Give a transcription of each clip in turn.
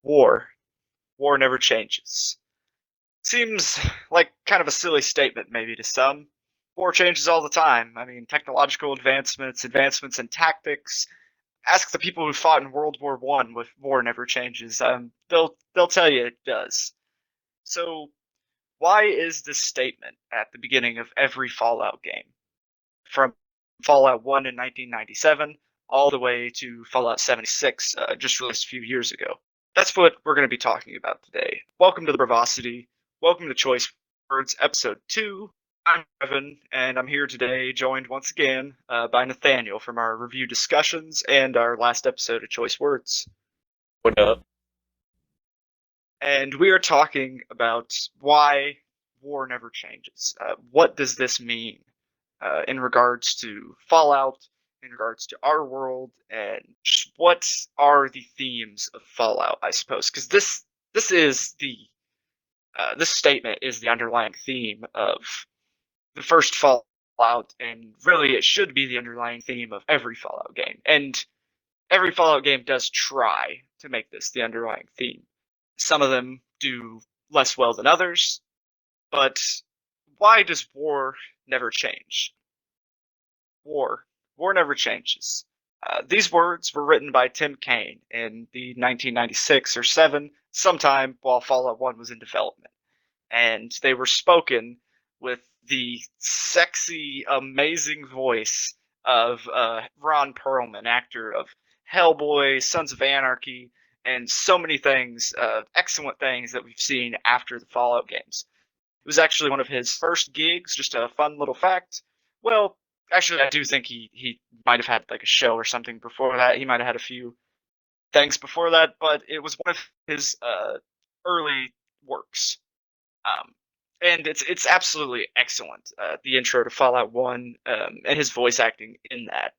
War. War never changes. Seems like kind of a silly statement, maybe to some. War changes all the time. I mean, technological advancements, advancements in tactics. Ask the people who fought in World War One with war never changes. They'll tell you it does. So why is this statement at the beginning of every Fallout game? From Fallout 1 in 1997 all the way to Fallout 76, just released a few years ago. That's what we're going to be talking about today. Welcome to the Bravosity. Welcome to Choice Words, Episode 2. I'm Evan, and I'm here today, joined once again by Nathaniel from our review discussions and our last episode of Choice Words. What up? And we are talking about why war never changes. What does this mean in regards to Fallout, in regards to our world, and just what are the themes of Fallout, I suppose? Because this is the this statement is the underlying theme of the first Fallout, and really it should be the underlying theme of every Fallout game. And every Fallout game does try to make this the underlying theme. Some of them do less well than others, but why does war never change? War. War never changes. These words were written by Tim Kaine in the 1996 or 7, sometime while Fallout 1 was in development. And they were spoken with the sexy, amazing voice of Ron Perlman, actor of Hellboy, Sons of Anarchy, and so many things, excellent things that we've seen after the Fallout games. It was actually one of his first gigs, just a fun little fact. Well, actually, I do think he might have had like a show or something before that. He might have had a few things before that, but it was one of his early works. Um, and it's absolutely excellent. The intro to Fallout 1 and his voice acting in that.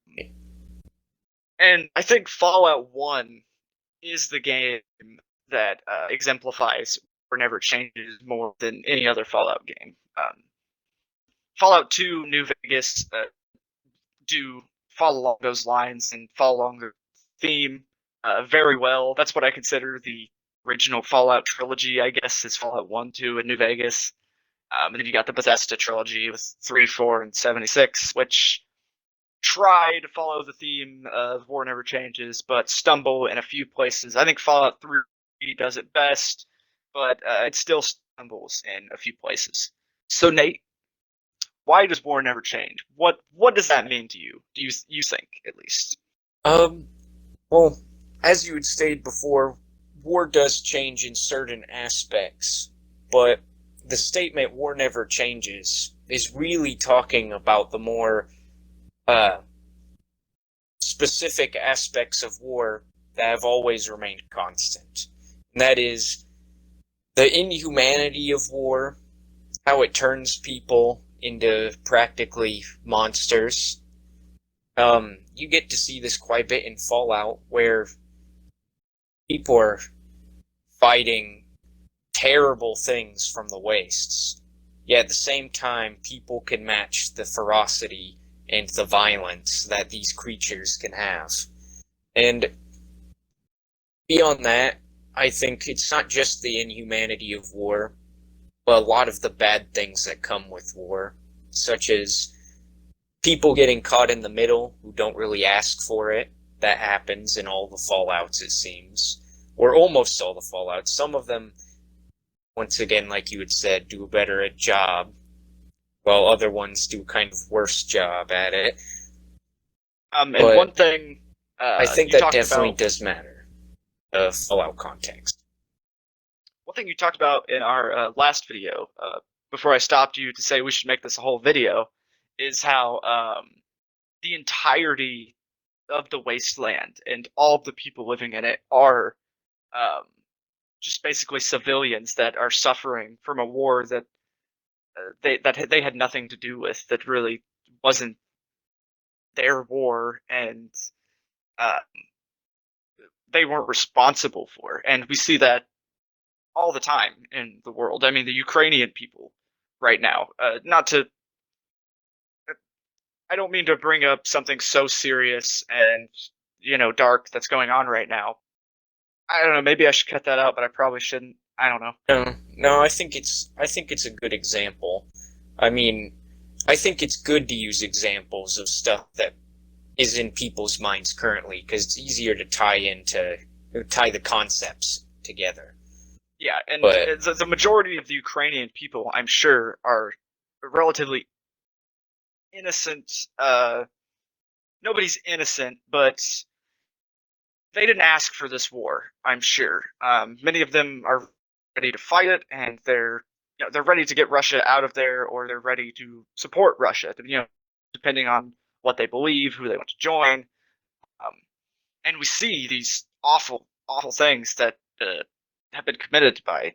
And I think Fallout 1 is the game that exemplifies or never changes more than any other Fallout game. Fallout 2, New Vegas do follow along those lines and follow along the theme very well. That's what I consider the original Fallout trilogy, I guess, is Fallout 1, 2, and New Vegas. And then you got the Bethesda trilogy with 3, 4, and 76, which try to follow the theme of War Never Changes, but stumble in a few places. I think Fallout 3 does it best, but it still stumbles in a few places. So, Nate, why does war never change? What does that mean to you? Do you think, at least? Um, well, as you had stated before, war does change in certain aspects, but the statement "war never changes" is really talking about the more uh, specific aspects of war that have always remained constant. And that is the inhumanity of war, how it turns people into practically monsters. You get to see this quite a bit in Fallout, where people are fighting terrible things from the wastes. Yet at the same time, people can match the ferocity and the violence that these creatures can have. And beyond that, I think it's not just the inhumanity of war, but a lot of the bad things that come with war, such as people getting caught in the middle who don't really ask for it. That happens in all the Fallouts, it seems. Or almost all the Fallouts. Some of them, once again, like you had said, do a better job, while other ones do kind of worse job at it. And But one thing I think you that talked definitely about, does matter, the Fallout context. one thing you talked about in our last video, before I stopped you to say we should make this a whole video, is how the entirety of the wasteland and all of the people living in it are um, just basically civilians that are suffering from a war that they had nothing to do with, that really wasn't their war, and uh, they weren't responsible for. And we see that all the time in the world. I mean, the Ukrainian people right now. Not to, I don't mean to bring up something so serious and dark that's going on right now. I don't know. Maybe I should cut that out, but I probably shouldn't. I don't know. No, no, I think it's a good example. I mean, I think it's good to use examples of stuff that is in people's minds currently because it's easier to tie the concepts together. Yeah, and But the majority of the Ukrainian people, I'm sure, are relatively innocent. Nobody's innocent, but they didn't ask for this war. I'm sure. Many of them are ready to fight it, and they're ready to get Russia out of there, or they're ready to support Russia. Depending on what they believe, who they want to join. Um, and we see these awful, awful things that have been committed by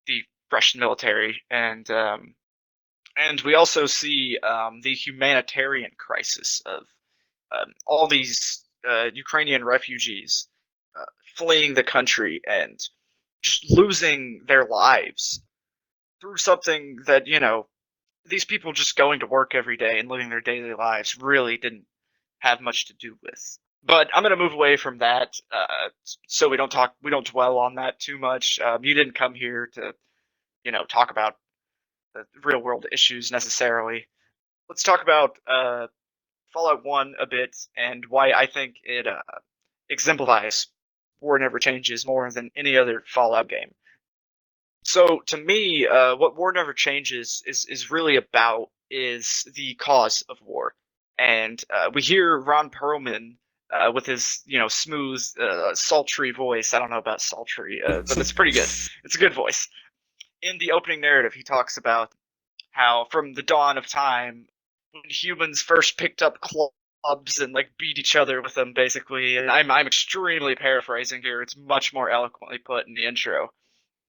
the Russian military, and we also see the humanitarian crisis of all these Ukrainian refugees uh, fleeing the country and just losing their lives through something that, these people just going to work every day and living their daily lives really didn't have much to do with. But I'm going to move away from that, so we don't dwell on that too much. You didn't come here to, talk about the real world issues necessarily. Let's talk about Fallout 1 a bit and why I think it exemplifies War Never Changes more than any other Fallout game. So to me, what War Never Changes is really about is the cause of war, and we hear Ron Perlman with his smooth, sultry voice. I don't know about sultry, but it's pretty good. It's a good voice. In the opening narrative, he talks about how from the dawn of time, when humans first picked up clubs and like beat each other with them, basically. And I'm extremely paraphrasing here. It's much more eloquently put in the intro.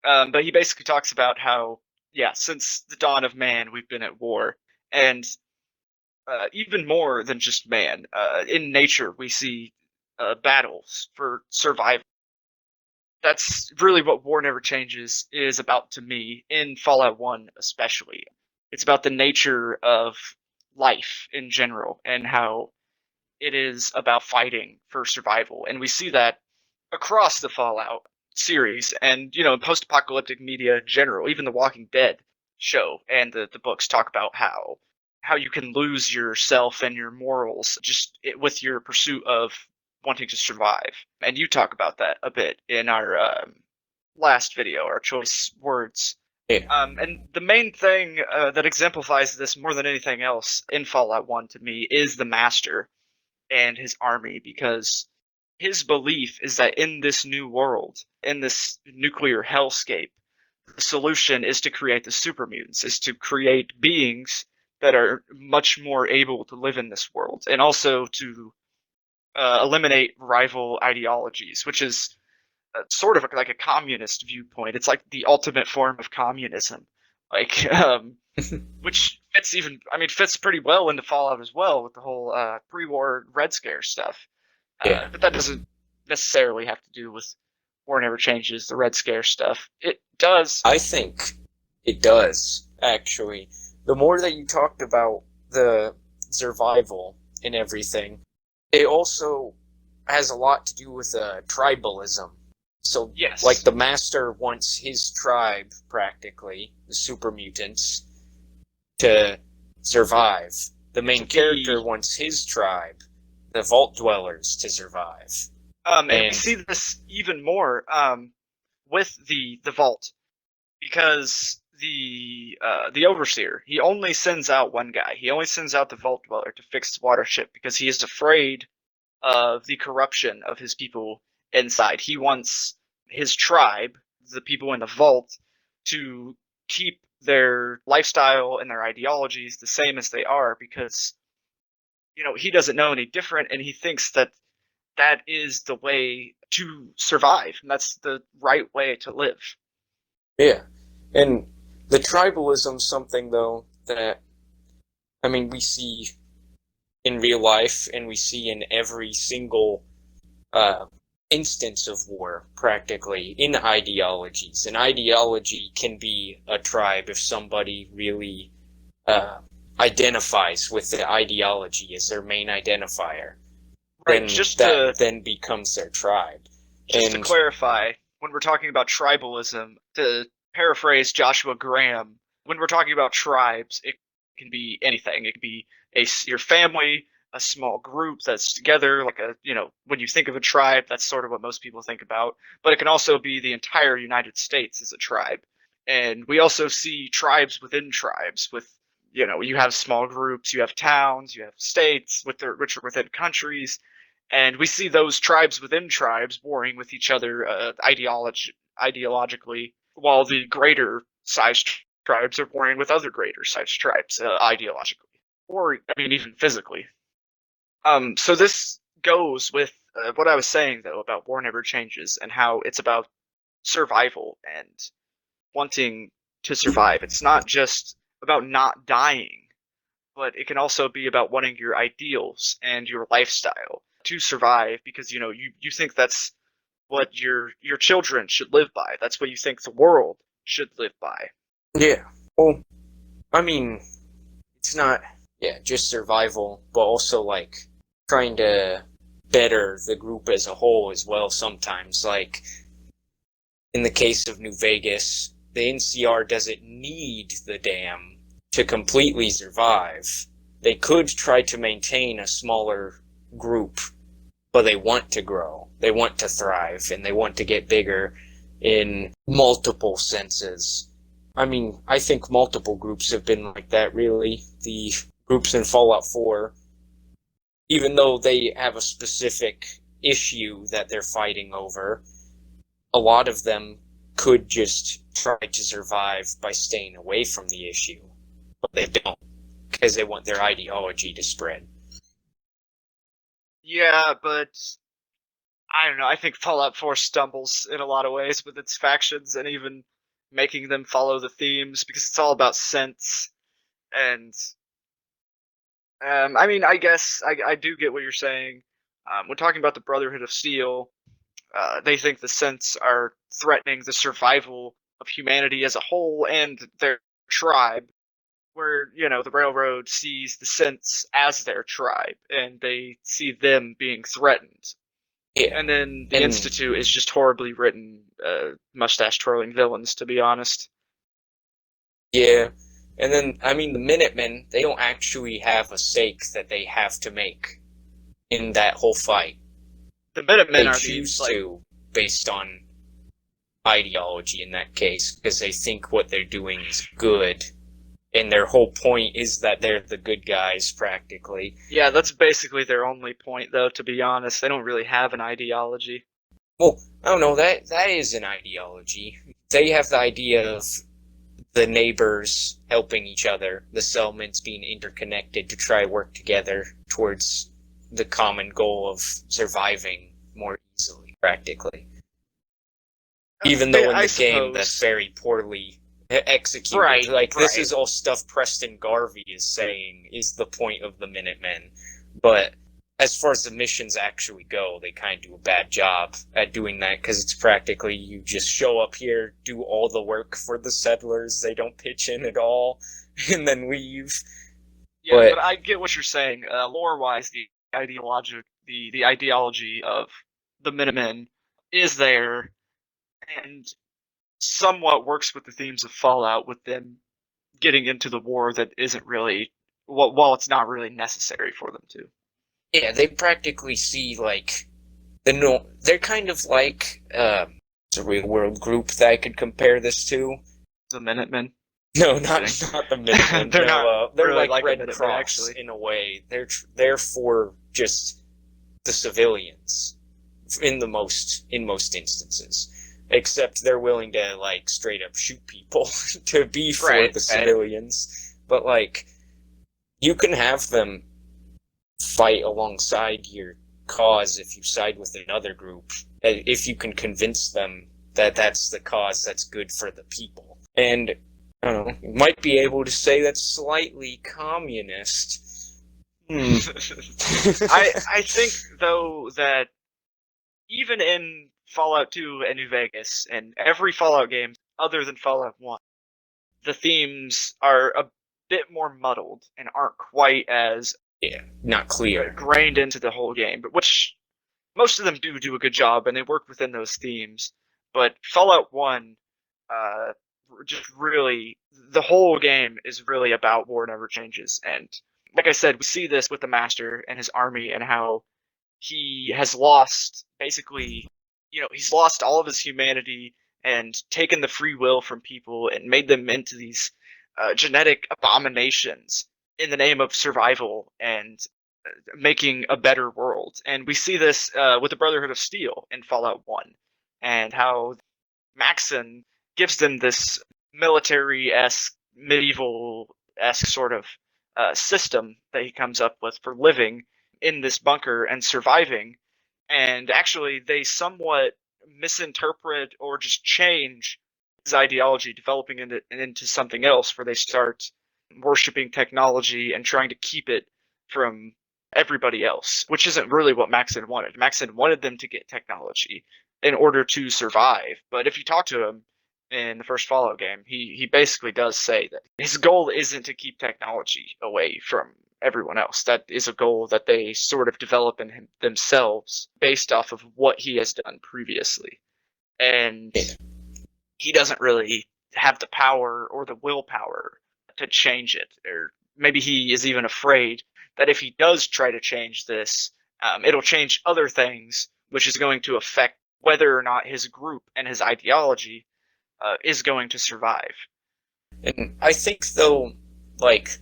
But he basically talks about how, yeah, since the dawn of man, we've been at war, and even more than just man. In nature, we see battles for survival. That's really what War Never Changes is about to me, in Fallout 1 especially. It's about the nature of life in general and how it is about fighting for survival. And we see that across the Fallout series and, in post apocalyptic media in general. Even the Walking Dead show and the books talk about how you can lose yourself and your morals just with your pursuit of wanting to survive. And you talk about that a bit in our last video, our choice words. yeah, And the main thing that exemplifies this more than anything else in Fallout 1 to me is the Master and his army, because his belief is that in this new world, in this nuclear hellscape, the solution is to create the super mutants, is to create beings that are much more able to live in this world, and also to eliminate rival ideologies, which is sort of like a communist viewpoint. It's like the ultimate form of communism, like which fits pretty well into Fallout as well with the whole pre-war Red Scare stuff. yeah. But that doesn't necessarily have to do with War Never Changes, the Red Scare stuff. It does. I think it does, actually. The more that you talked about the survival and everything, it also has a lot to do with tribalism. So, like, Yes. the Master wants his tribe, practically, the super mutants, to survive. The main character wants his tribe, the Vault Dwellers, to survive. And we And, see this even more with the Vault, because the Overseer, he only sends out one guy. He only sends out the Vault Dweller to fix the watership because he is afraid of the corruption of his people inside. He wants his tribe, the people in the Vault, to keep their lifestyle and their ideologies the same as they are, because he doesn't know any different, and he thinks that that is the way to survive, and that's the right way to live. yeah. And the tribalism something, though, that, I mean, we see in real life, and we see in every single uh, instance of war, practically, in ideologies. An ideology can be a tribe if somebody really uh, identifies with the ideology as their main identifier. Right, Then just that to then becomes their tribe. Just to And clarify, when we're talking about tribalism, to paraphrase Joshua Graham, when we're talking about tribes, it can be anything. It can be your family, a small group that's together, like when you think of a tribe, that's sort of what most people think about. But it can also be the entire United States as a tribe. And we also see tribes within tribes with, you have small groups, you have towns, you have states which are within countries, and we see those tribes within tribes warring with each other ideologically, while the greater sized tribes are warring with other greater sized tribes ideologically, or I mean even physically. So this goes with what I was saying though about War Never Changes and how it's about survival and wanting to survive. It's not just about not dying, but it can also be about wanting your ideals and your lifestyle to survive because you think that's what your children should live by. That's what you think the world should live by. yeah, well, I mean, it's not, yeah, just survival, but also like trying to better the group as a whole as well sometimes. Like in the case of New Vegas, the NCR doesn't need the dam to completely survive. They could try to maintain a smaller group, but they want to grow. They want to thrive, and they want to get bigger in multiple senses. I mean, I think multiple groups have been like that, really. The groups in Fallout 4, even though they have a specific issue that they're fighting over, a lot of them could just try to survive by staying away from the issue. But they don't, because they want their ideology to spread. Yeah, but I don't know. I think Fallout 4 stumbles in a lot of ways with its factions and even making them follow the themes because it's all about sense. And I mean, I guess I do get what you're saying. When talking about the Brotherhood of Steel, they think the Synths are threatening the survival of humanity as a whole and their tribe, where, the Railroad sees the Synths as their tribe, and they see them being threatened. Yeah, And then the and Institute is just horribly written, mustache-twirling villains, to be honest. yeah, and then, I mean, the Minutemen, they don't actually have a stake that they have to make in that whole fight. The Minutemen They are the, choose like, to based on ideology in that case because they think what they're doing is good, and their whole point is that they're the good guys, practically. yeah, that's basically their only point, though, to be honest. They don't really have an ideology. Well, I don't know, that is an ideology. They have the idea of the neighbors helping each other, the settlements being interconnected to try to work together towards the common goal of surviving more easily, practically. Even though in I the game that's suppose. very poorly executed. Right, Like, this right. is all stuff Preston Garvey is saying is the point of the Minutemen. But as far as the missions actually go, they kind of do a bad job at doing that because it's practically you just show up here, do all the work for the settlers, they don't pitch in at all, and then leave. Yeah, but But I get what you're saying. Lore-wise, the ideology of the Minutemen is there, and somewhat works with the themes of Fallout, with them getting into the war that isn't really, while it's not really necessary for them to. yeah, they practically see like they're kind of like it's a real world group that I could compare this to. The Minutemen. No, Just kidding. not the Minutemen. They're not They're really like like the Red Minutemen, Cross actually. in a way. They're for just the civilians in most instances. Except they're willing to like straight up shoot people to be for Right, the right. civilians. But like you can have them fight alongside your cause if you side with another group. If you can convince them that that's the cause that's good for the people. And I don't know, you might be able to say that's slightly communist. Hmm. I think though that even in Fallout 2 and New Vegas and every Fallout game other than Fallout 1, the themes are a bit more muddled and aren't quite as Yeah, not clear. grained into the whole game, but which most of them do a good job, and they work within those themes. But Fallout 1, uh, just really, the whole game is really about war never changes. And like I said, we see this with the Master and his army and how he has lost basically, he's lost all of his humanity and taken the free will from people and made them into these genetic abominations in the name of survival and making a better world. And we see this with the Brotherhood of Steel in Fallout 1 and how Maxon gives them this military-esque, medieval-esque sort of system that he comes up with for living in this bunker and surviving. And actually, they somewhat misinterpret or just change his ideology, developing into something else where they start worshiping technology and trying to keep it from everybody else, which isn't really what Maxon wanted. Maxon wanted them to get technology in order to survive. But if you talk to him in the first Fallout game, he basically does say that his goal isn't to keep technology away from everyone else. That is a goal that they sort of develop in themselves based off of what he has done previously. And Yeah. he doesn't really have the power or the willpower to change it. Or maybe he is even afraid that if he does try to change this, it'll change other things, which is going to affect whether or not his group and his ideology is going to survive. And I think, though, like,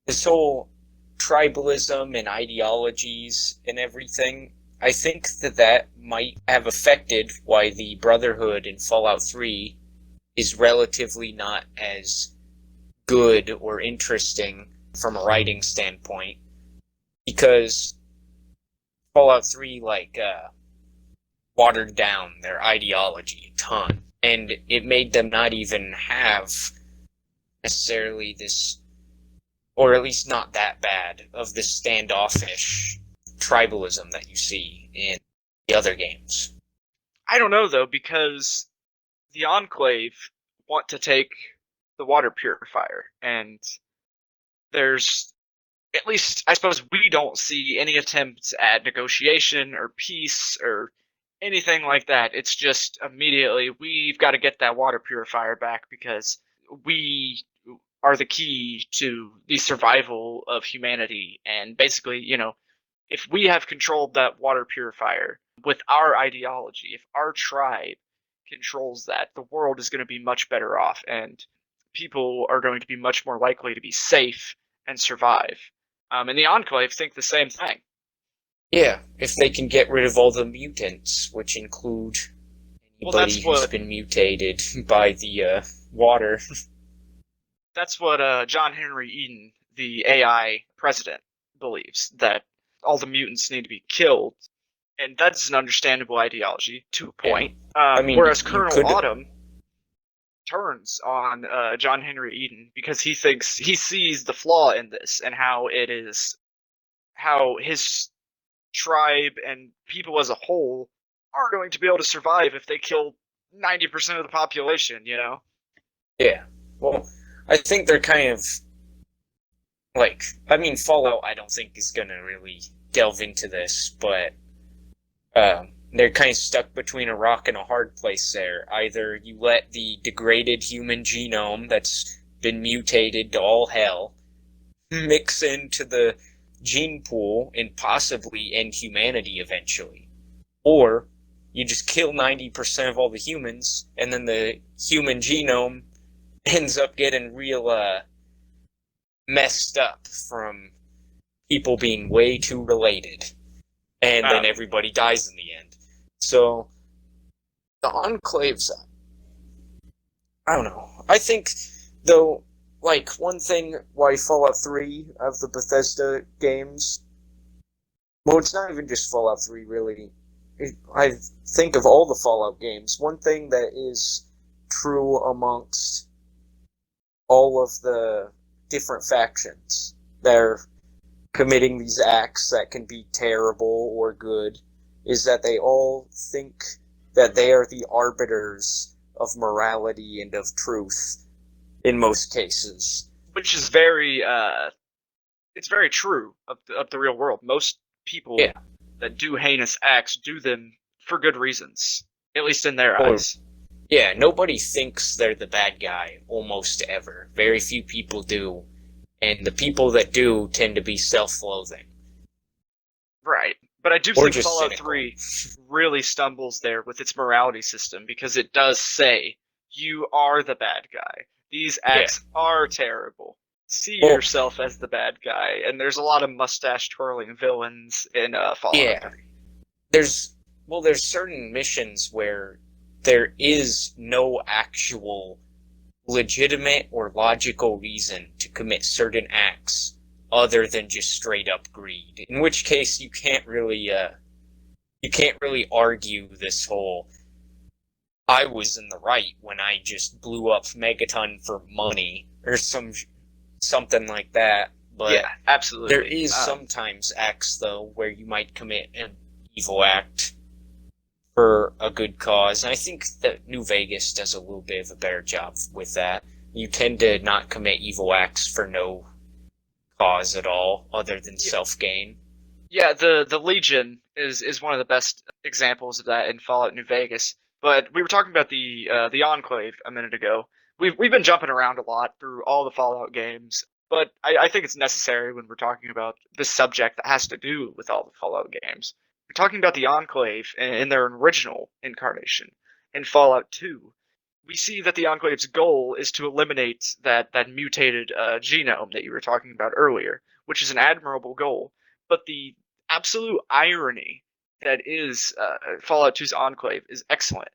this whole tribalism and ideologies and everything, I think that might have affected why the Brotherhood in Fallout 3 is relatively not as good or interesting from a writing standpoint, because Fallout 3, watered down their ideology a ton, and it made them not even have necessarily this, or at least not that bad, of this standoffish tribalism that you see in the other games. I don't know though, because the Enclave want to take the water purifier, and there's, at least I suppose, we don't see any attempts at negotiation or peace or anything like that. It's just immediately we've got to get that water purifier back because we are the key to the survival of humanity. And basically, if we have controlled that water purifier with our ideology, if our tribe controls that, the world is going to be much better off, and people are going to be much more likely to be safe and survive. And the Enclave think the same thing. Yeah, if they can get rid of all the mutants, which include Well, anybody who's been mutated by the water. that's what John Henry Eden, the AI president, believes, that all the mutants need to be killed, and that's an understandable ideology to a Yeah. point. I mean, Whereas you Colonel could. Autumn turns on John Henry Eden because he thinks he sees the flaw in this and how it is, how his tribe and people as a whole are going to be able to survive if they kill 90% of the population, Yeah. Well, I think they're kind of I mean, Fallout, I don't think is gonna really delve into this, but they're kind of stuck between a rock and a hard place there. Either you let the degraded human genome that's been mutated to all hell mix into the gene pool and possibly end humanity eventually, or you just kill 90% of all the humans, and then the human genome ends up getting real messed up from people being way too related, and then everybody dies in the end. So the Enclaves, I don't know. I think, though, one thing why Fallout 3 of the Bethesda games, well, it's not even just Fallout 3, really. I think of all the Fallout games, one thing that is true amongst all of the different factions that are committing these acts that can be terrible or good is that they all think that they are the arbiters of morality and of truth in most cases. Which is very, it's very true of the real world. Most people that do heinous acts do them for good reasons, at least in their Or eyes. yeah, nobody thinks they're the bad guy almost ever. Very few people do, and the people that do tend to be self-loathing Right. But I do or think just Fallout cynical. 3 really stumbles there with its morality system because it does say you are the bad guy. These Yeah. acts are terrible. See Well, yourself as the bad guy. And there's a lot of mustache twirling villains in Fallout yeah. 3. There's there's certain missions where there is no actual legitimate or logical reason to commit certain acts other than just straight up greed. In which case you can't really argue this whole I was in the right when I just blew up Megaton for money or something like that. Yeah, But there absolutely. is sometimes acts though where you might commit an evil act for a good cause. And I think that New Vegas does a little bit of a better job with that. You tend to not commit evil acts for no cause at all other than Yeah, self gain. yeah, the Legion is one of the best examples of that in Fallout New Vegas. But we were talking about the Enclave a minute ago. We've been jumping around a lot through all the Fallout games, but I think it's necessary when we're talking about this subject that has to do with all the Fallout games. We're talking about the Enclave in their original incarnation in Fallout 2. We see that the Enclave's goal is to eliminate that mutated genome that you were talking about earlier, which is an admirable goal. But the absolute irony that is Fallout 2's Enclave is excellent.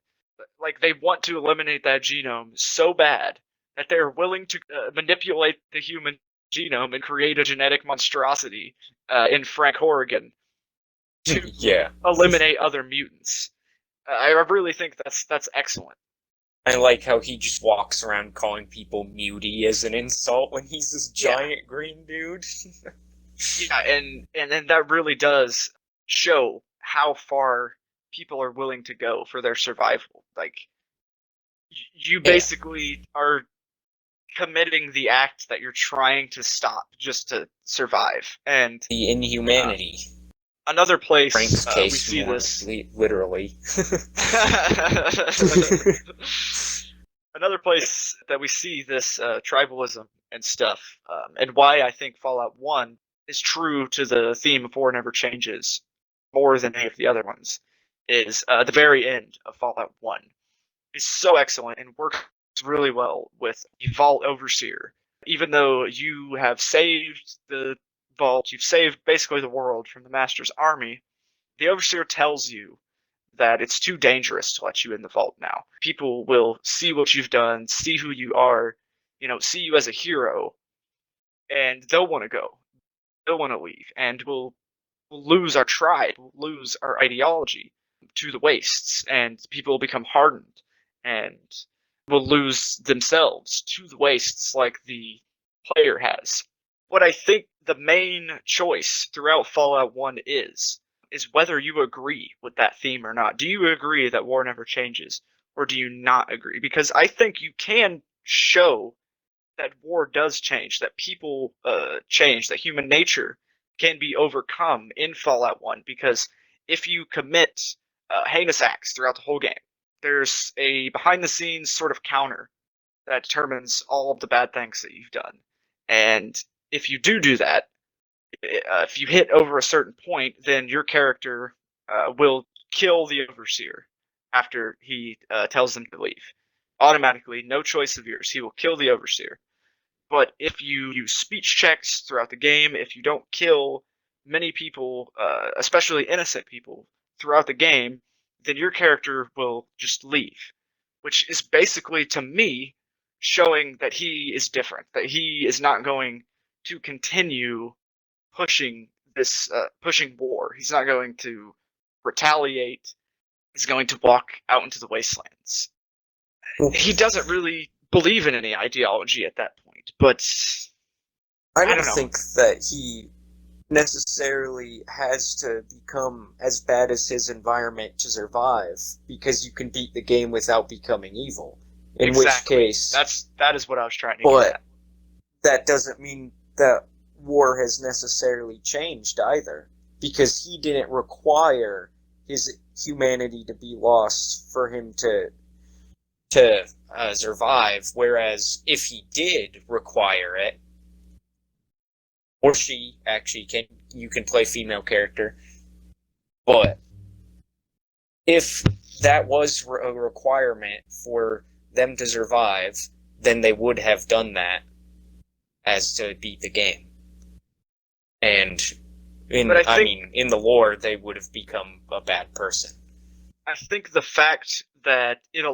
Like they want to eliminate that genome so bad that they're willing to manipulate the human genome and create a genetic monstrosity in Frank, Oregon, to Yeah. eliminate other mutants. I really think that's excellent. I like how he just walks around calling people mutie as an insult when he's this Yeah, giant green dude. yeah, and that really does show how far people are willing to go for their survival. Like you Yeah. basically are committing the act that you're trying to stop just to survive. And The uh, inhumanity. another place Frank's we case see more this. literally. Another place that we see this tribalism and stuff, and why I think Fallout 1 is true to the theme of War Never Changes more than any of the other ones, is the very end of Fallout 1 is so excellent and works really well with the Vault Overseer. Even though you have saved the Vault, you've saved basically the world from the Master's army, the Overseer tells you that it's too dangerous to let you in the vault now. People will see what you've done, see who you are, see you as a hero, and they'll want to go. They'll want to leave, and we'll lose our tribe, we'll lose our ideology to the wastes, and people will become hardened, and will lose themselves to the wastes like the player has. What I think the main choice throughout Fallout 1 is whether you agree with that theme or not. Do you agree that war never changes, or do you not agree? Because I think you can show that war does change, that people change, that human nature can be overcome in Fallout 1. Because if you commit heinous acts throughout the whole game, there's a behind the scenes sort of counter that determines all of the bad things that you've done. And if you do that, if you hit over a certain point, then your character will kill the overseer after he tells them to leave. Automatically, no choice of yours. He will kill the overseer. But if you use speech checks throughout the game, if you don't kill many people, especially innocent people, throughout the game, then your character will just leave, which is basically, to me, showing that he is different, that he is not going to continue pushing war. He's not going to retaliate. He's going to walk out into the wastelands. He doesn't really believe in any ideology at that point, but I I don't don't know. think that he necessarily has to become as bad as his environment to survive, because you can beat the game without becoming evil. In which Exactly. case, That is what I was trying to get but at. that doesn't mean that war has necessarily changed either. because he didn't require his humanity to be lost for him to survive. Whereas if he did require it, or she actually can, you can play female character, but if that was a requirement for them to survive, then they would have done that as to beat the game. And But I mean, in the lore, they would have become a bad person. I think the fact that it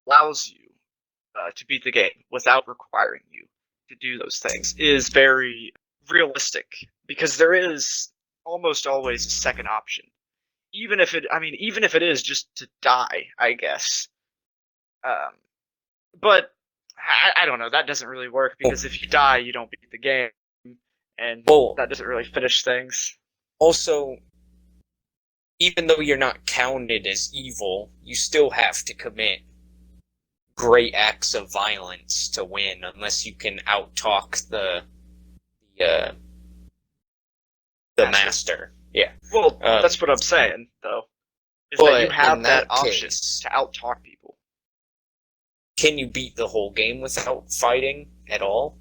allows you to beat the game without requiring you to do those things is very realistic because there is almost always a second option. Even if it is just to die, I guess. Um, but I don't know. That doesn't really work Well, because if you die, you don't beat the game, and well, that doesn't really finish things. also, even though you're not counted as evil, you still have to commit great acts of violence to win, unless you can outtalk uh, the Master. master. Yeah. Well, Um, that's what I'm saying, though, is that you but in have that that option case, to outtalk people. can you beat the whole game without fighting at all?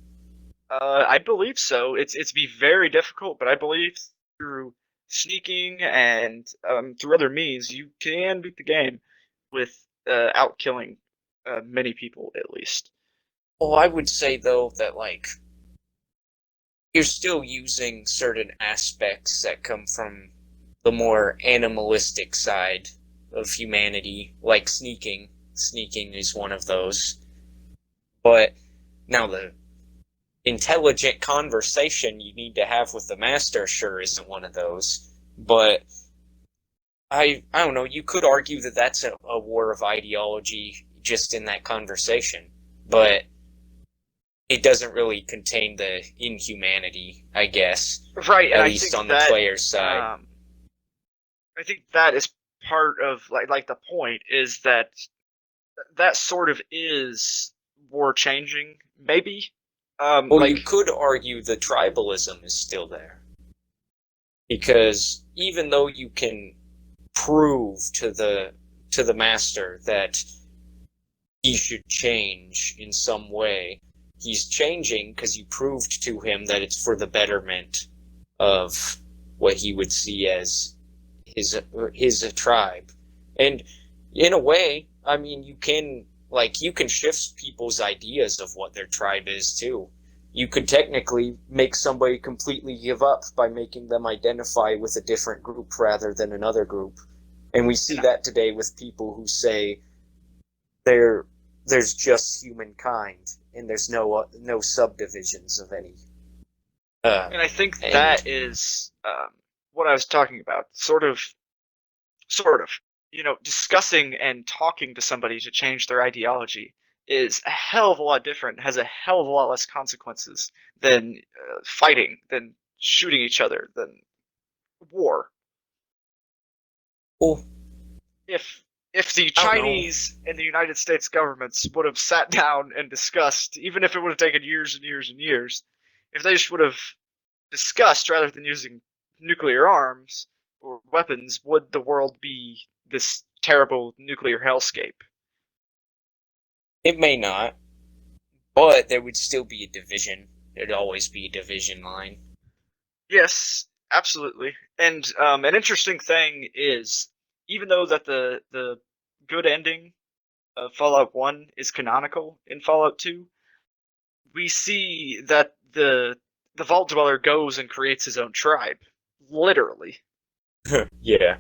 I believe so. It's be very difficult, but I believe through sneaking and through other means, you can beat the game with out killing many people at least. Well, I would say though that like you're still using certain aspects that come from the more animalistic side of humanity, like sneaking. Sneaking is one of those. But now the intelligent conversation you need to have with the master sure isn't one of those. But I don't know. You could argue that that's a war of ideology just in that conversation, but it doesn't really contain the inhumanity, I guess, Right, and at least on the player's side. I think that is part of like the point is that that sort of is war changing, maybe. Well, you Like could argue the tribalism is still there because even though you can prove to the master that he should change in some way, he's changing because you proved to him that it's for the betterment of what he would see as his tribe. And in a way, I mean, you can shift people's ideas of what their tribe is too. You could technically make somebody completely give up by making them identify with a different group rather than another group. And we see and that today with people who say there there's just humankind and there's no subdivisions of any. and I think And that is what I was talking about. Sort of. You know, discussing and talking to somebody to change their ideology is a hell of a lot different, has a hell of a lot less consequences than fighting, than shooting each other, than war. well, If the I don't know. Chinese and the United States governments would have sat down and discussed, even if it would have taken years and years and years, if they just would have discussed rather than using nuclear arms or weapons, would the world be this terrible nuclear hellscape? It may not, but there would still be a division. There'd always be a division line. Yes, absolutely. And an interesting thing is, even though that the good ending of Fallout 1 is canonical in Fallout 2, we see that the Vault Dweller goes and creates his own tribe, literally. Yeah.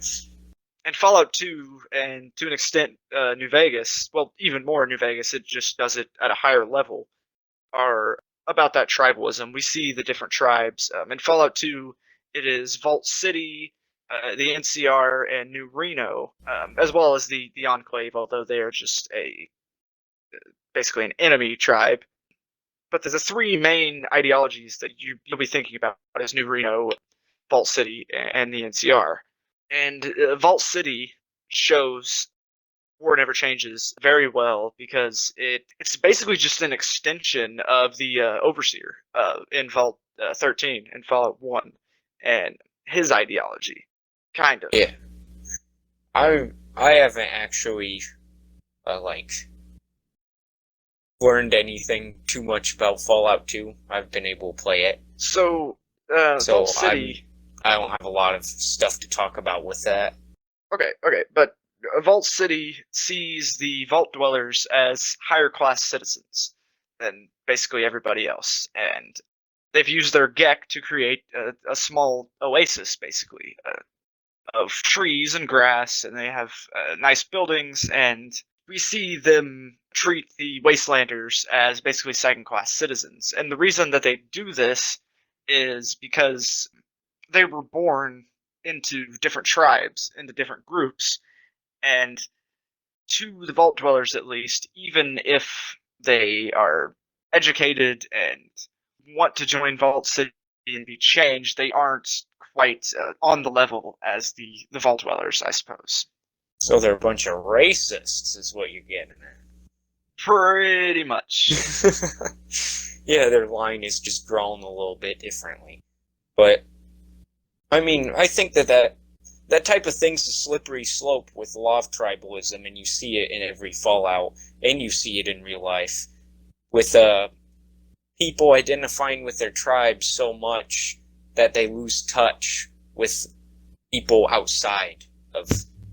And Fallout 2, and to an extent, New Vegas, well, even more New Vegas, it just does it at a higher level, are about that tribalism. We see the different tribes. In Fallout 2, it is Vault City, the NCR, and New Reno, as well as the Enclave, although they are just basically an enemy tribe. But the three main ideologies that you'll be thinking about is New Reno, Vault City, and the NCR. And Vault City shows War Never Changes very well because it's basically just an extension of the Overseer in Vault 13 and Fallout 1. And his ideology, kind of. Yeah. I haven't actually like learned anything too much about Fallout 2. I've been able to play it, So, Vault so City. I don't have a lot of stuff to talk about with that. Okay, but Vault City sees the Vault dwellers as higher class citizens than basically everybody else, and they've used their Gek to create a small oasis, basically, of trees and grass, and they have nice buildings, and we see them treat the Wastelanders as basically second class citizens. And the reason that they do this is because they were born into different tribes, into different groups, and to the Vault Dwellers at least, even if they are educated and want to join Vault City and be changed, they aren't quite on the level as the Vault Dwellers, I suppose. So they're a bunch of racists, is what you're getting Pretty much. at. Yeah, their line is just drawn a little bit differently. But I mean, I think that type of thing's a slippery slope with the law of tribalism, and you see it in every Fallout, and you see it in real life with people identifying with their tribes so much that they lose touch with people outside of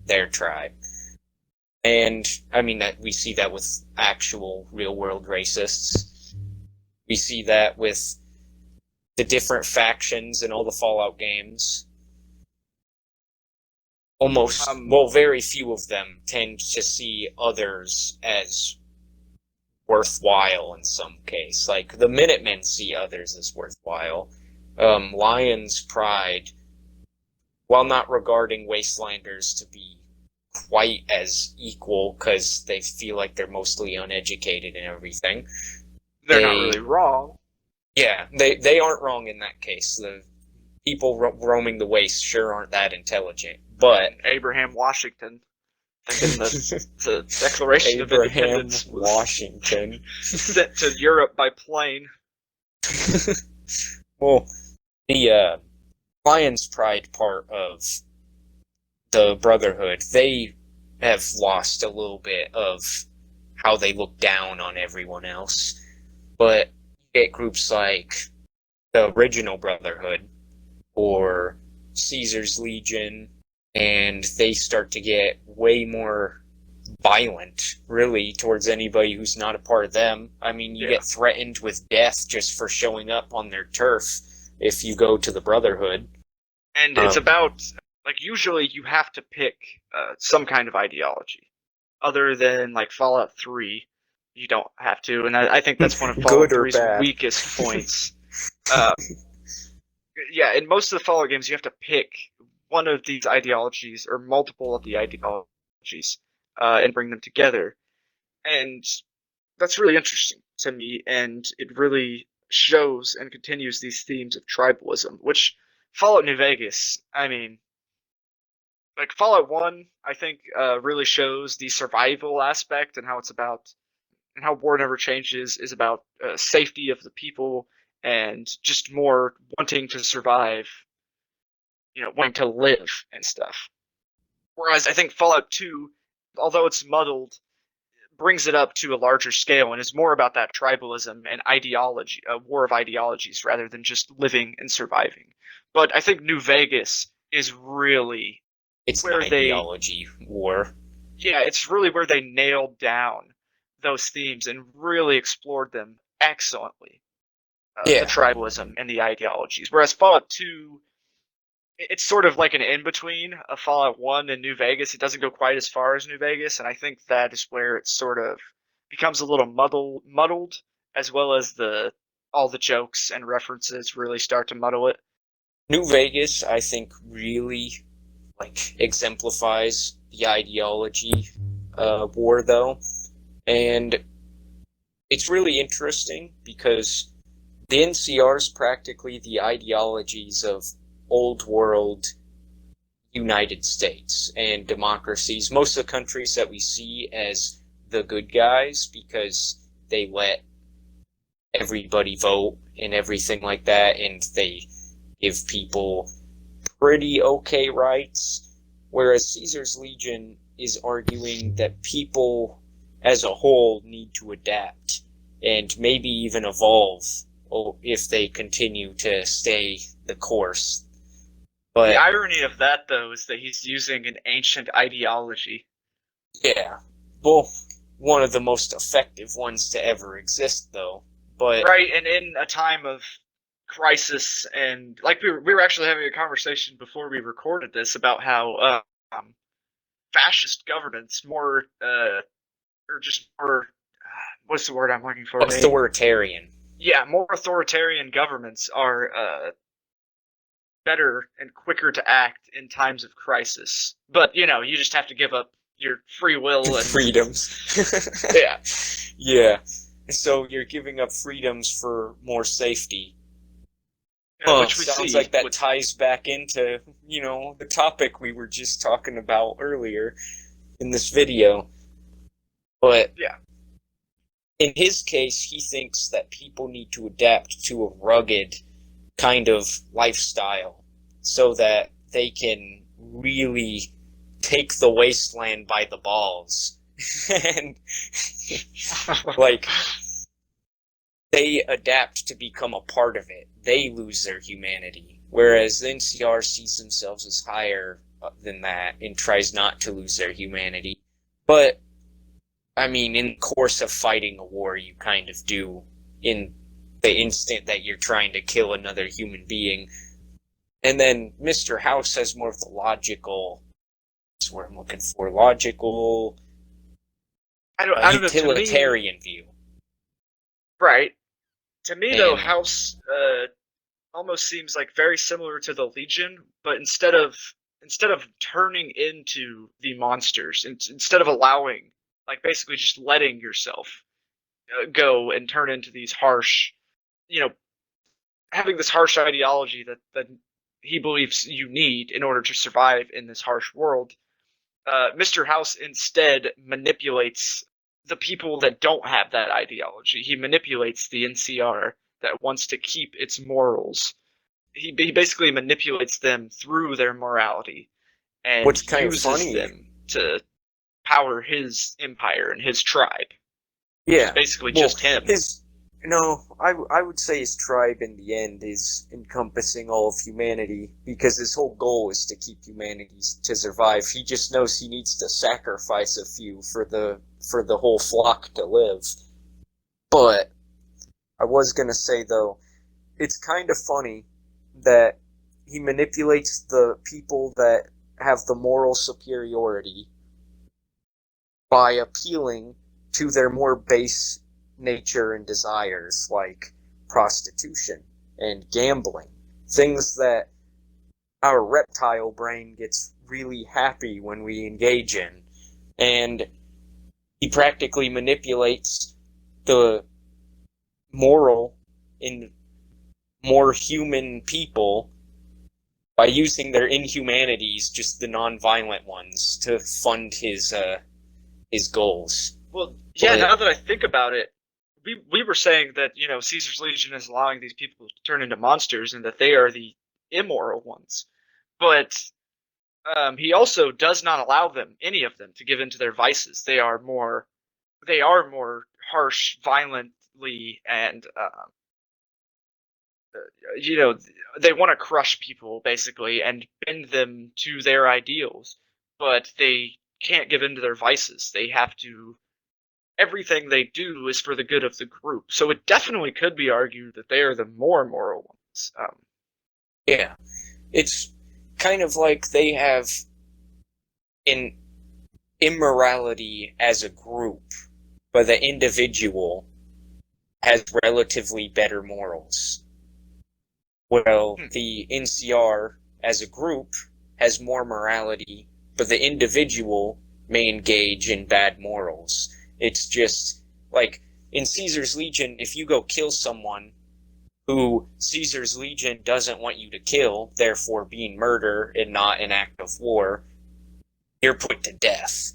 their tribe. And I mean that we see that with actual real world racists. We see that with the different factions in all the Fallout games. Very few of them tend to see others as worthwhile in some case. Like, the Minutemen see others as worthwhile. Lion's Pride, while not regarding Wastelanders to be quite as equal, because they feel like they're mostly uneducated and everything. They're not really wrong. Yeah, they aren't wrong in that case. The people roaming the waste sure aren't that intelligent. But Abraham Washington, thinking that the Declaration of Independence was Washington sent to Europe by plane. Well, the Lion's Pride part of the Brotherhood, they have lost a little bit of how they look down on everyone else. But you get groups like the original Brotherhood or Caesar's Legion, and they start to get way more violent, really, towards anybody who's not a part of them. I mean, you get threatened with death just for showing up on their turf if you go to the Brotherhood. And it's about, like, usually you have to pick some kind of ideology. Other than, like, Fallout 3, you don't have to, and I think that's one of Fallout 3's weakest points. Yeah, in most of the Fallout games, you have to pick one of these ideologies or multiple of the ideologies and bring them together. And that's really interesting to me, and it really shows and continues these themes of tribalism, which Fallout New Vegas, I mean, like Fallout 1, I think really shows the survival aspect and how it's about, and how War Never Changes is about safety of the people and just more wanting to survive, wanting to live and stuff. Whereas I think Fallout 2, although it's muddled, brings it up to a larger scale and is more about that tribalism and ideology, a war of ideologies, rather than just living and surviving. But I think New Vegas is really where an ideology war. Yeah, it's really where they nailed down those themes and really explored them excellently. The tribalism and the ideologies. Whereas Fallout 2, it's sort of like an in-between of Fallout 1 and New Vegas. It doesn't go quite as far as New Vegas, and I think that is where it sort of becomes a little muddled, as well as all the jokes and references really start to muddle it. New Vegas, I think, really exemplifies the ideology war, though, and it's really interesting because the NCR is practically the ideologies of old world United States and democracies. Most of the countries that we see as the good guys because they let everybody vote and everything like that, and they give people pretty okay rights, whereas Caesar's Legion is arguing that people as a whole need to adapt and maybe even evolve if they continue to stay the course. The But irony of that, though, is that he's using an ancient ideology. yeah, well, one of the most effective ones to ever exist, though. But Right, and in a time of crisis, and like we were actually having a conversation before we recorded this about how fascist governments more or just more what's the word I'm looking for? authoritarian. Yeah, more authoritarian governments are better and quicker to act in times of crisis. But you just have to give up your free will and Freedoms. yeah, Yeah. So you're giving up freedoms for more safety. which we Sounds see like that with ties back into, the topic we were just talking about earlier in this video. But yeah. in his case, he thinks that people need to adapt to a rugged kind of lifestyle so that they can really take the wasteland by the balls. And like they adapt to become a part of it. They lose their humanity. Whereas the NCR sees themselves as higher than that and tries not to lose their humanity. But, I mean, in the course of fighting a war, you kind of do in the instant that you're trying to kill another human being. And then Mr. House has more of the logical, that's what I'm looking for, logical, I don't know. To me, utilitarian view. right. To me, though, And House almost seems like very similar to the Legion, but instead of turning into the monsters, instead of allowing, like basically just letting yourself go and turn into these harsh, you know, having this harsh ideology that he believes you need in order to survive in this harsh world. Mr. House instead manipulates the people that don't have that ideology. He manipulates the NCR that wants to keep its morals. He basically manipulates them through their morality and what's kind of uses funny, them to power his empire and his tribe, which is yeah, basically well, just him. his, no, I would say his tribe in the end is encompassing all of humanity because his whole goal is to keep humanity to survive. He just knows he needs to sacrifice a few for the whole flock to live. But I was gonna say though, it's kind of funny that he manipulates the people that have the moral superiority by appealing to their more base nature and desires, like prostitution and gambling. Things that our reptile brain gets really happy when we engage in. And he practically manipulates the moral in more human people by using their inhumanities, just the non-violent ones, to fund his goals. Well, yeah. But Now that I think about it, we were saying that Caesar's Legion is allowing these people to turn into monsters and that they are the immoral ones, but he also does not allow them, any of them, to give in to their vices. They are more harsh, violently, and you know, they want to crush people basically and bend them to their ideals, but they can't give in to their vices. They have to. Everything they do is for the good of the group. So it definitely could be argued that they are the more moral ones. yeah, it's kind of like they have an immorality as a group, but the individual has relatively better morals. Well, Hmm. the NCR as a group has more morality, but the individual may engage in bad morals. It's just like in Caesar's Legion, if you go kill someone who Caesar's Legion doesn't want you to kill, therefore being murder and not an act of war, you're put to death.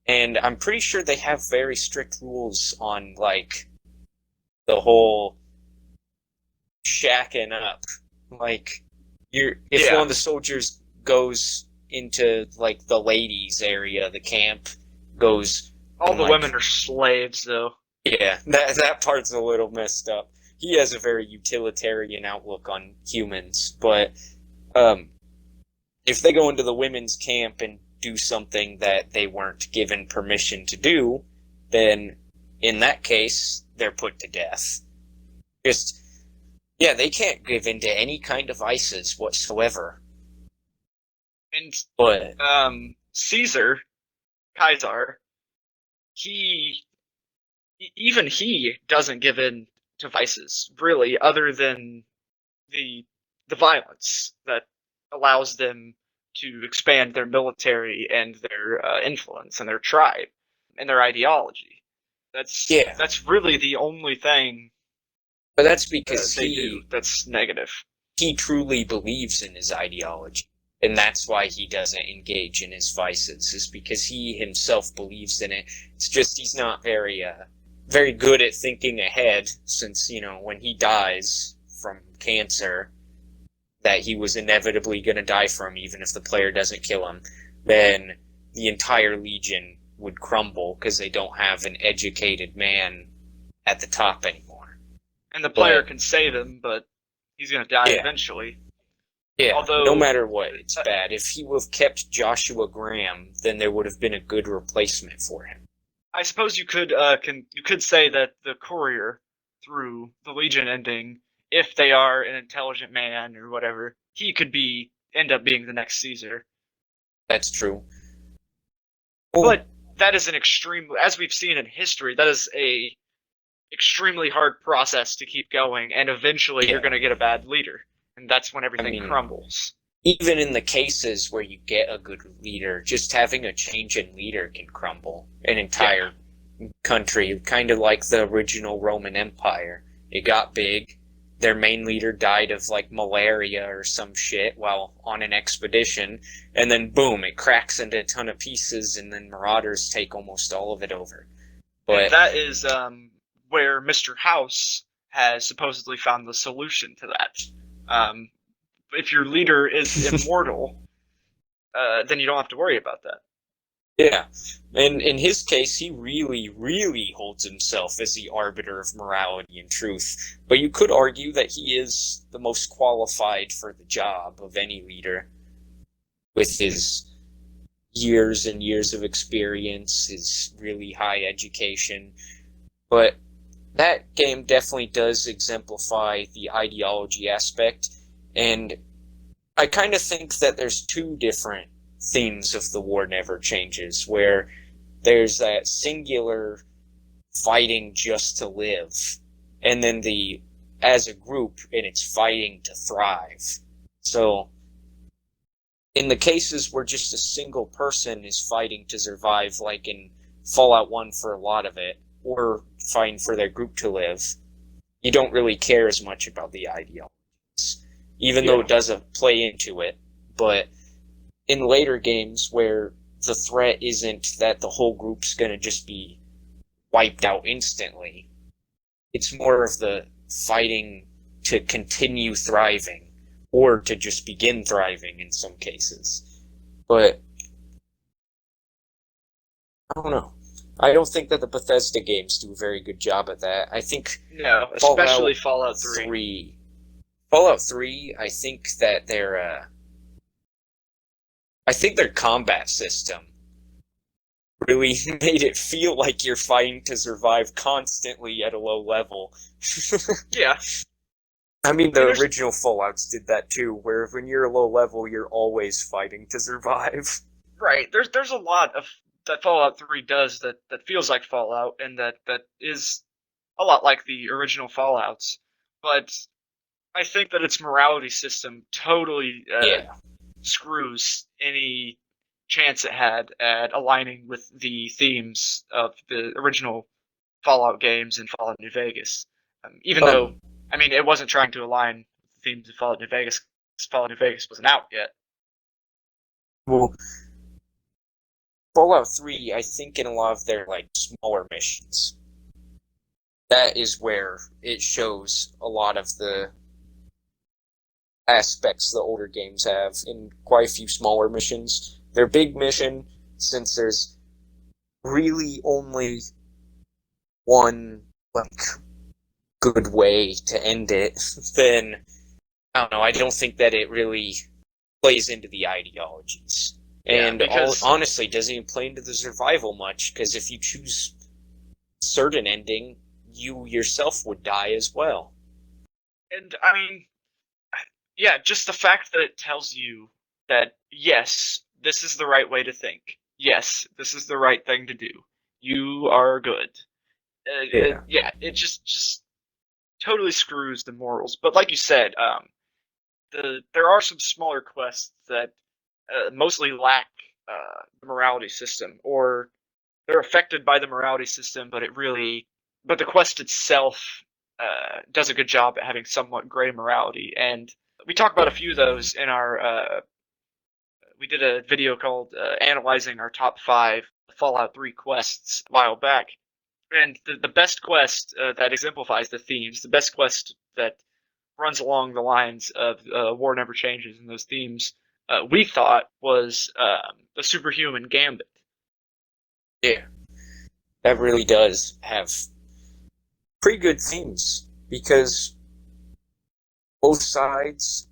And I'm pretty sure they have very strict rules on like the whole shacking up. Like if one Yeah, of the soldiers goes into like the ladies area, the camp goes all and the women like are slaves, though. yeah, that part's a little messed up. He has a very utilitarian outlook on humans, but um, if they go into the women's camp and do something that they weren't given permission to do, then in that case they're put to death. Just yeah, they can't give in to any kind of vices whatsoever. And But Caesar, Kaiser, he even he doesn't give in to vices really, other than the the violence that allows them to expand their military and their influence and their tribe and their ideology. yeah, That's really the only thing but that's because they do that's negative. he truly believes in his ideology. And that's why he doesn't engage in his vices, is because he himself believes in it. It's just he's not very good at thinking ahead, since, when he dies from cancer, that he was inevitably going to die from, even if the player doesn't kill him, then the entire Legion would crumble because they don't have an educated man at the top anymore. And the player But can save him, but he's going to die yeah, eventually. yeah, no Although matter what, it's bad. If he would have kept Joshua Graham, then there would have been a good replacement for him. I suppose you could say that the courier through the Legion ending, if they are an intelligent man or whatever, he could be end up being the next Caesar. That's true. Oh, But that is an extreme, as we've seen in history, that is a extremely hard process to keep going, and eventually you're yeah. going to get a bad leader, and that's when I everything mean, crumbles. even in the cases where you get a good leader, just having a change in leader can crumble an Yeah, entire country, kind of like the original Roman Empire. It got big. Their main leader died of like malaria or some shit while on an expedition, and then boom, it cracks into a ton of pieces, and then marauders take almost all of it over. and But that is where Mr. House has supposedly found the solution to that. Um, if your leader is immortal, then you don't have to worry about that. yeah, and in his case, he really, really holds himself as the arbiter of morality and truth. But you could argue that he is the most qualified for the job of any leader, with his years and years of experience, his really high education. But that game definitely does exemplify the ideology aspect, and I kind of think that there's two different themes of The War Never Changes, where there's that singular fighting just to live, and then the as a group, and it's fighting to thrive. So in the cases where just a single person is fighting to survive, like in Fallout 1 for a lot of it, or fighting for their group to live, you don't really care as much about the ideologies, even though Yeah, it doesn't play into it. But in later games where the threat isn't that the whole group's going to just be wiped out instantly, it's more of the fighting to continue thriving or to just begin thriving in some cases. But I don't know. I don't think that the Bethesda games do a very good job at that. I think no, especially Fallout Fallout 3. 3 Fallout 3, I think their combat system really made it feel like you're fighting to survive constantly at a low level. Yeah, I mean, I mean, the original Fallouts did that too, where when you're a low level, you're always fighting to survive. right. There's a lot of that Fallout 3 does that feels like Fallout, and that is a lot like the original Fallouts. But I think that its morality system totally Yeah. screws any chance it had at aligning with the themes of the original Fallout games and Fallout New Vegas. Even though, Um, I mean, it wasn't trying to align with the themes of Fallout New Vegas, because Fallout New Vegas wasn't out yet. well, Fallout 3, I think in a lot of their, like, smaller missions, that is where it shows a lot of the aspects the older games have in quite a few smaller missions. Their big mission, since there's really only one like good way to end it, then I don't know. I don't think that it really plays into the ideologies, Yeah, and because honestly, doesn't even play into the survival much. Because if you choose a certain ending, you yourself would die as well. and I mean, yeah, just the fact that it tells you that yes, this is the right way to think. Yes, this is the right thing to do. You are good. Yeah, Yeah, it just totally screws the morals. But like you said, there are some smaller quests that mostly lack the morality system, or they're affected by the morality system, but the quest itself does a good job at having somewhat gray morality. And we talk about a yeah, few of those in our. We did a video called analyzing our top 5 Fallout 3 quests a while back, and the best quest that exemplifies the themes, the best quest that runs along the lines of War Never Changes and those themes, we thought was the Superhuman Gambit. yeah. That really does have pretty good themes because both sides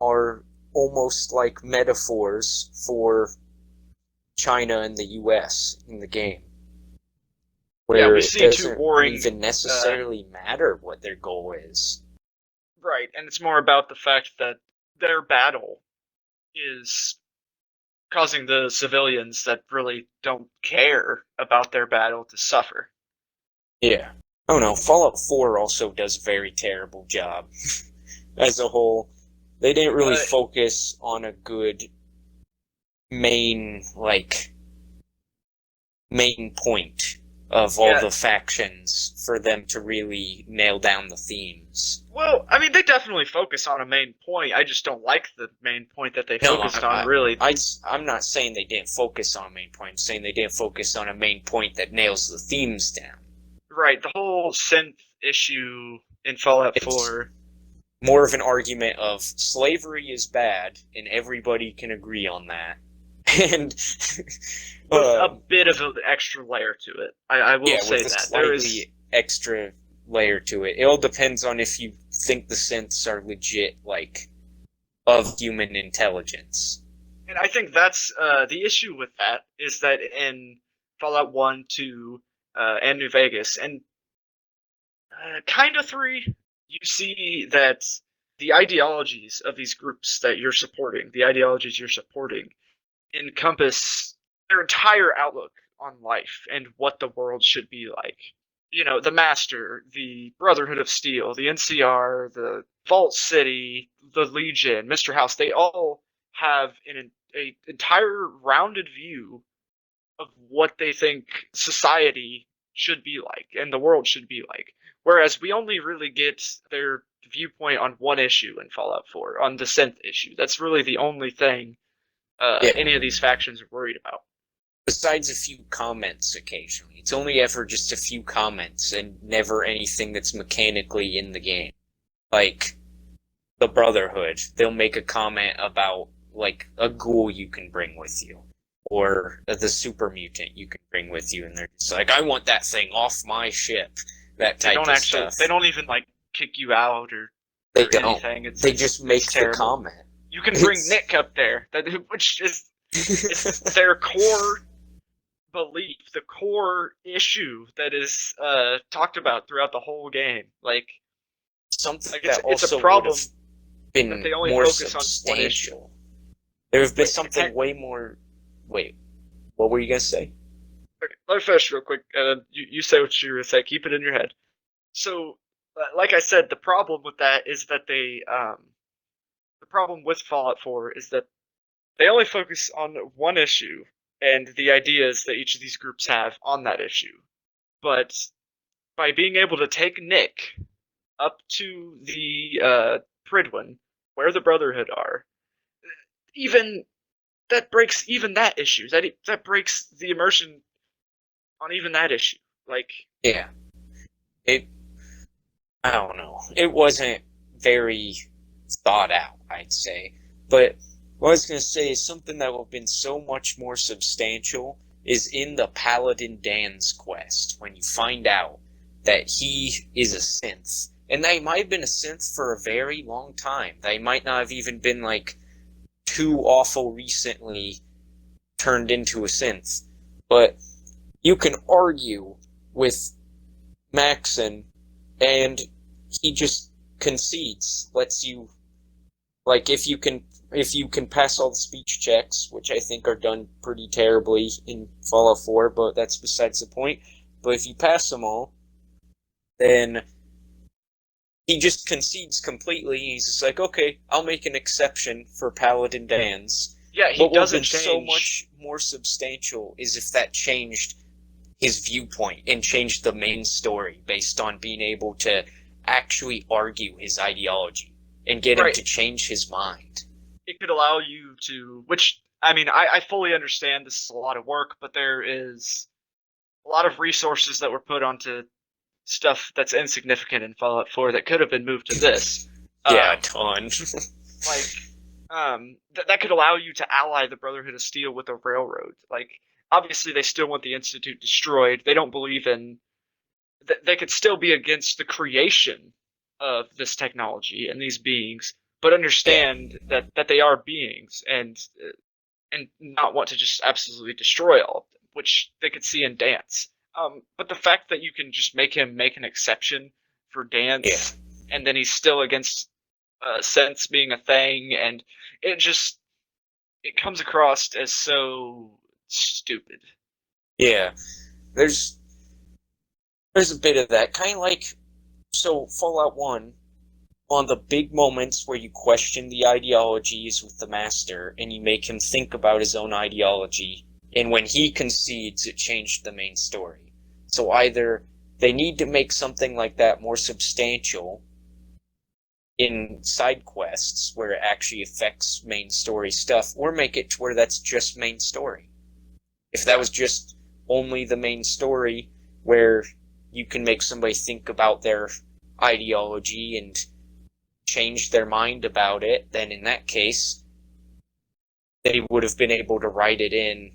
are almost like metaphors for China and the US in the game, Yeah, where we it see two doesn't warring. even necessarily matter what their goal is. Right, and it's more about the fact that their battle is causing the civilians that really don't care about their battle to suffer. Yeah. Oh no, Fallout 4 also does a very terrible job as a whole. They didn't really Uh, focus on a good main, main point of all yeah, the factions for them to really nail down the themes. well, I mean, they definitely focus on a main point. I just don't like the main point that they No, focused on, really. I'm not saying they didn't focus on a main point. I'm saying they didn't focus on a main point that nails the themes down. Right, the whole synth issue in Fallout It's 4 more of an argument of slavery is bad, and everybody can agree on that. And with a um, bit of an extra layer to it. I will yeah, say with a that. There is, slightly extra layer to it. It all depends on if you think the synths are legit, like of human intelligence. and I think that's the issue with that is that in Fallout 1, 2, and New Vegas, and kind of 3, you see that the ideologies of these groups that you're supporting, the ideologies you're supporting, encompass their entire outlook on life and what the world should be like. You know, the Master, the Brotherhood of Steel, the NCR, the Vault City, the Legion, Mr. House, they all have an entire rounded view of what they think society should be like and the world should be like. Whereas we only really get their viewpoint on one issue in Fallout 4, on the synth issue. That's really the only thing Yeah. any of these factions are worried about. Besides a few comments occasionally. It's only ever just a few comments and never anything that's mechanically in the game. Like the Brotherhood, they'll make a comment about like a ghoul you can bring with you. Or the super mutant you can bring with you, and they're just like, I want that thing off my ship. That type of stuff. They don't even like kick you out They or don't. anything. They just It's make the terrible. comment. You can bring It's Nick up there, which is it's their core belief, the core issue that is talked about throughout the whole game. something It's that a also would have problem that been they only more focus on one issue. substantial. There have been Wait, something way more. Wait, what were you gonna say? okay, let me finish real quick. You say what you were gonna say. Keep it in your head. So, like I said, the problem with that is that the problem with Fallout 4 is that they only focus on one issue and the ideas that each of these groups have on that issue. But by being able to take Nick up to the Pridwin, where the Brotherhood are, even that breaks even that issue. That breaks the immersion on even that issue. Like, Yeah, it. I don't know. It wasn't very. thought out, I'd say. But what I was going to say is something that would have been so much more substantial is in the Paladin Dan's quest, when you find out that he is a synth. And that he might have been a synth for a very long time. That he might not have even been, like, too awful recently turned into a synth. But you can argue with Maxon, and he just concedes, lets you, like, if you can pass all the speech checks, which I think are done pretty terribly in Fallout 4, but that's besides the point. But if you pass them all, then he just concedes completely. He's just like, okay, I'll make an exception for Paladin Dan's. Yeah, he What would have doesn't been so change. much more substantial is if that changed his viewpoint and changed the main story based on being able to actually argue his ideology and get him Right. to change his mind. It could allow you to, which, I mean, I fully understand this is a lot of work, but there is a lot of resources that were put onto stuff that's insignificant in Fallout 4 that could have been moved to this. Yeah, a Um, ton. like, that could allow you to ally the Brotherhood of Steel with the Railroad. Like, obviously, they still want the Institute destroyed. They don't believe in. They could still be against the creation of this technology and these beings, but Yeah, understand that they are beings and not want to just absolutely destroy all of them, which they could see in Dance. But the fact that you can just make him make an exception for yeah, Dance, and then he's still against sense being a thing, and it just it comes across as so stupid. yeah. There's there's a bit of that. Kind of like, so Fallout 1, on the big moments where you question the ideologies with the Master and you make him think about his own ideology, and when he concedes, it changed the main story. So either they need to make something like that more substantial in side quests where it actually affects main story stuff, or make it to where that's just main story. If that Yeah, was just only the main story where you can make somebody think about their ideology and change their mind about it, then in that case, they would have been able to write it in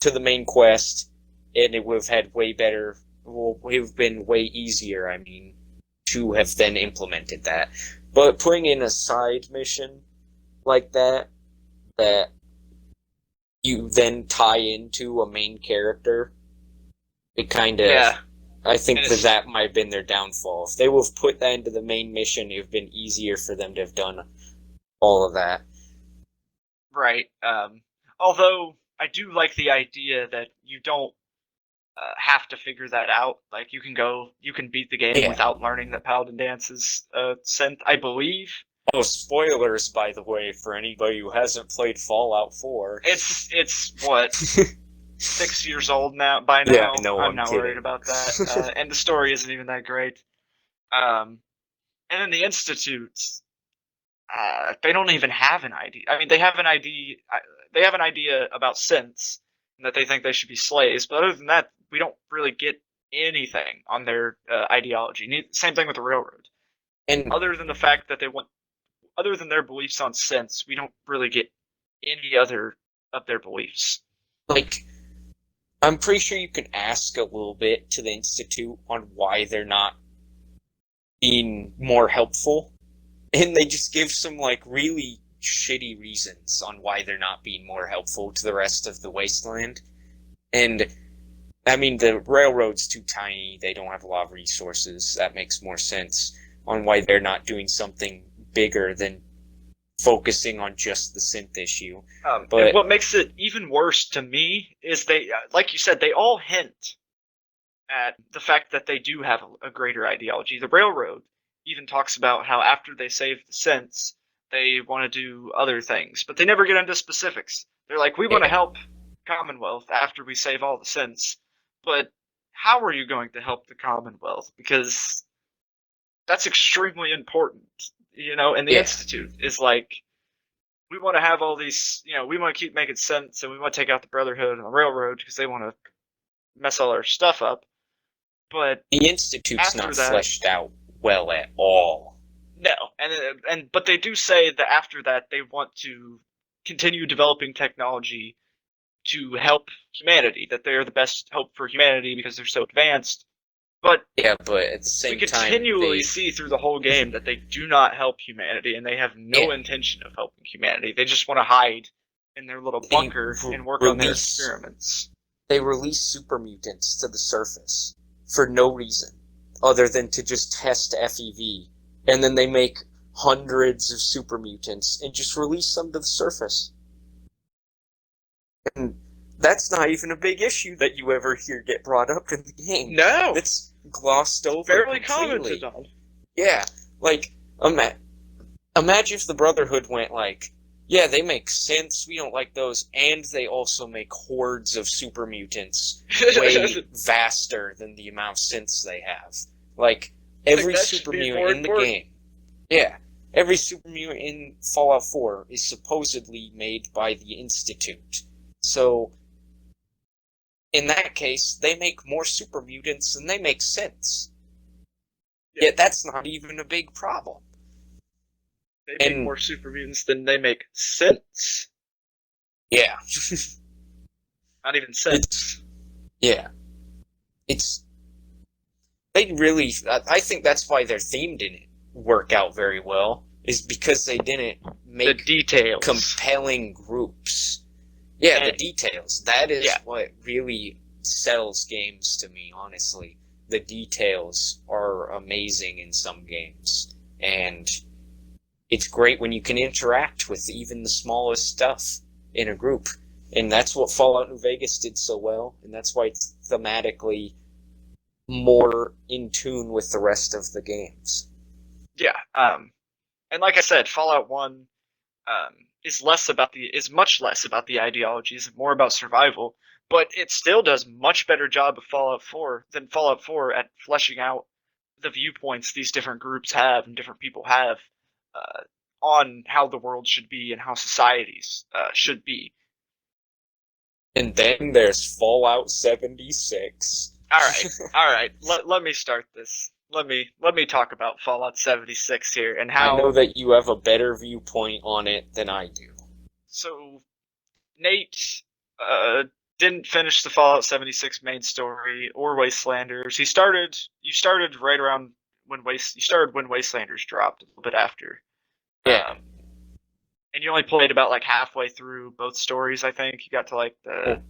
to the main quest, and it would have had way better, well, it would have been way easier, I mean, to have then implemented that. But putting in a side mission like that you then tie into a main character, it kind of, yeah, I think and that it's that might have been their downfall. If they would have put that into the main mission, it would have been easier for them to have done all of that. right. Although I do like the idea that you don't have to figure that out. Like you can beat the game Yeah. without learning that Paladin Dance is synth. I believe Oh, spoilers, by the way, for anybody who hasn't played Fallout 4. it's what 6 years old now. By Yeah, now, no, I'm I'm not worried kidding. about that. And the story isn't even that great. Um, and then the Institute, they don't even have an idea. I mean, they have an idea. They have an idea about synths and that they think they should be slaves. But other than that, we don't really get anything on their ideology. Same thing with the railroad. And, Other than the fact that they want, other than their beliefs on synths, we don't really get any other of their beliefs. like, I'm pretty sure you can ask a little bit to the Institute on why they're not being more helpful. And they just give some, like, really shitty reasons on why they're not being more helpful to the rest of the wasteland. And, I mean, the railroad's too tiny, they don't have a lot of resources. That makes more sense on why they're not doing something bigger than focusing on just the synth issue. And But, what makes it even worse to me is they, like you said, they all hint at the fact that they do have a greater ideology. The railroad even talks about how after they save the synths, they want to do other things, but they never get into specifics. They're like, we want to yeah, help Commonwealth after we save all the synths, but how are you going to help the Commonwealth? Because that's extremely important, and the yeah, Institute is like, we want to have all these, we want to keep making sense and we want to take out the Brotherhood and the Railroad because they want to mess all our stuff up. But the Institute's after not that, fleshed out well at all. no, but they do say that after that they want to continue developing technology to help humanity. That they're the best hope for humanity because they're so advanced. But Yeah, but at the we same time, continually they see through the whole game that they do not help humanity, and they have no yeah intention of helping humanity. They just want to hide in their little they bunker and work on their release experiments. they release super mutants to the surface for no reason other than to just test FEV, and then they make hundreds of super mutants and just release them to the surface. And that's not even a big issue that you ever hear get brought up in the game. No, That's glossed over barely commented completely. on. Yeah, like imagine if the Brotherhood went like, yeah, they make synths, we don't like those, and they also make hordes of super mutants way vaster than the amount of synths they have. Like, Like every that should super be mutant more in the important. game, yeah, every super mutant in Fallout 4 is supposedly made by the Institute. So, in that case, they make more super mutants than they make synths. Yeah, Yet that's not even a big problem. they make And more super mutants than they make sense. yeah, Not even it's sense. yeah, it's they really. I think that's why their theme didn't work out very well. Is because they didn't The make details. compelling groups. Yeah, the And details. That is yeah, what really sells games to me, honestly. The details are amazing in some games. And it's great when you can interact with even the smallest stuff in a group. And that's what Fallout New Vegas did so well, and that's why it's thematically more in tune with the rest of the games. yeah. And like I said, Fallout One um, is much less about the ideologies and more about survival. But it still does much better job of Fallout 4 than Fallout 4 at fleshing out the viewpoints these different groups have and different people have uh, on how the world should be and how societies should be. And then there's Fallout 76. All right, all right. Let me start this. Let me talk about Fallout 76 here and I know how. that you have a better viewpoint on it than I do. So Nate uh, didn't finish the Fallout 76 main story or Wastelanders. You started right around you started when Wastelanders dropped a little bit after. Yeah. Um, and you only played about like halfway through both stories. I think you got to like the Well,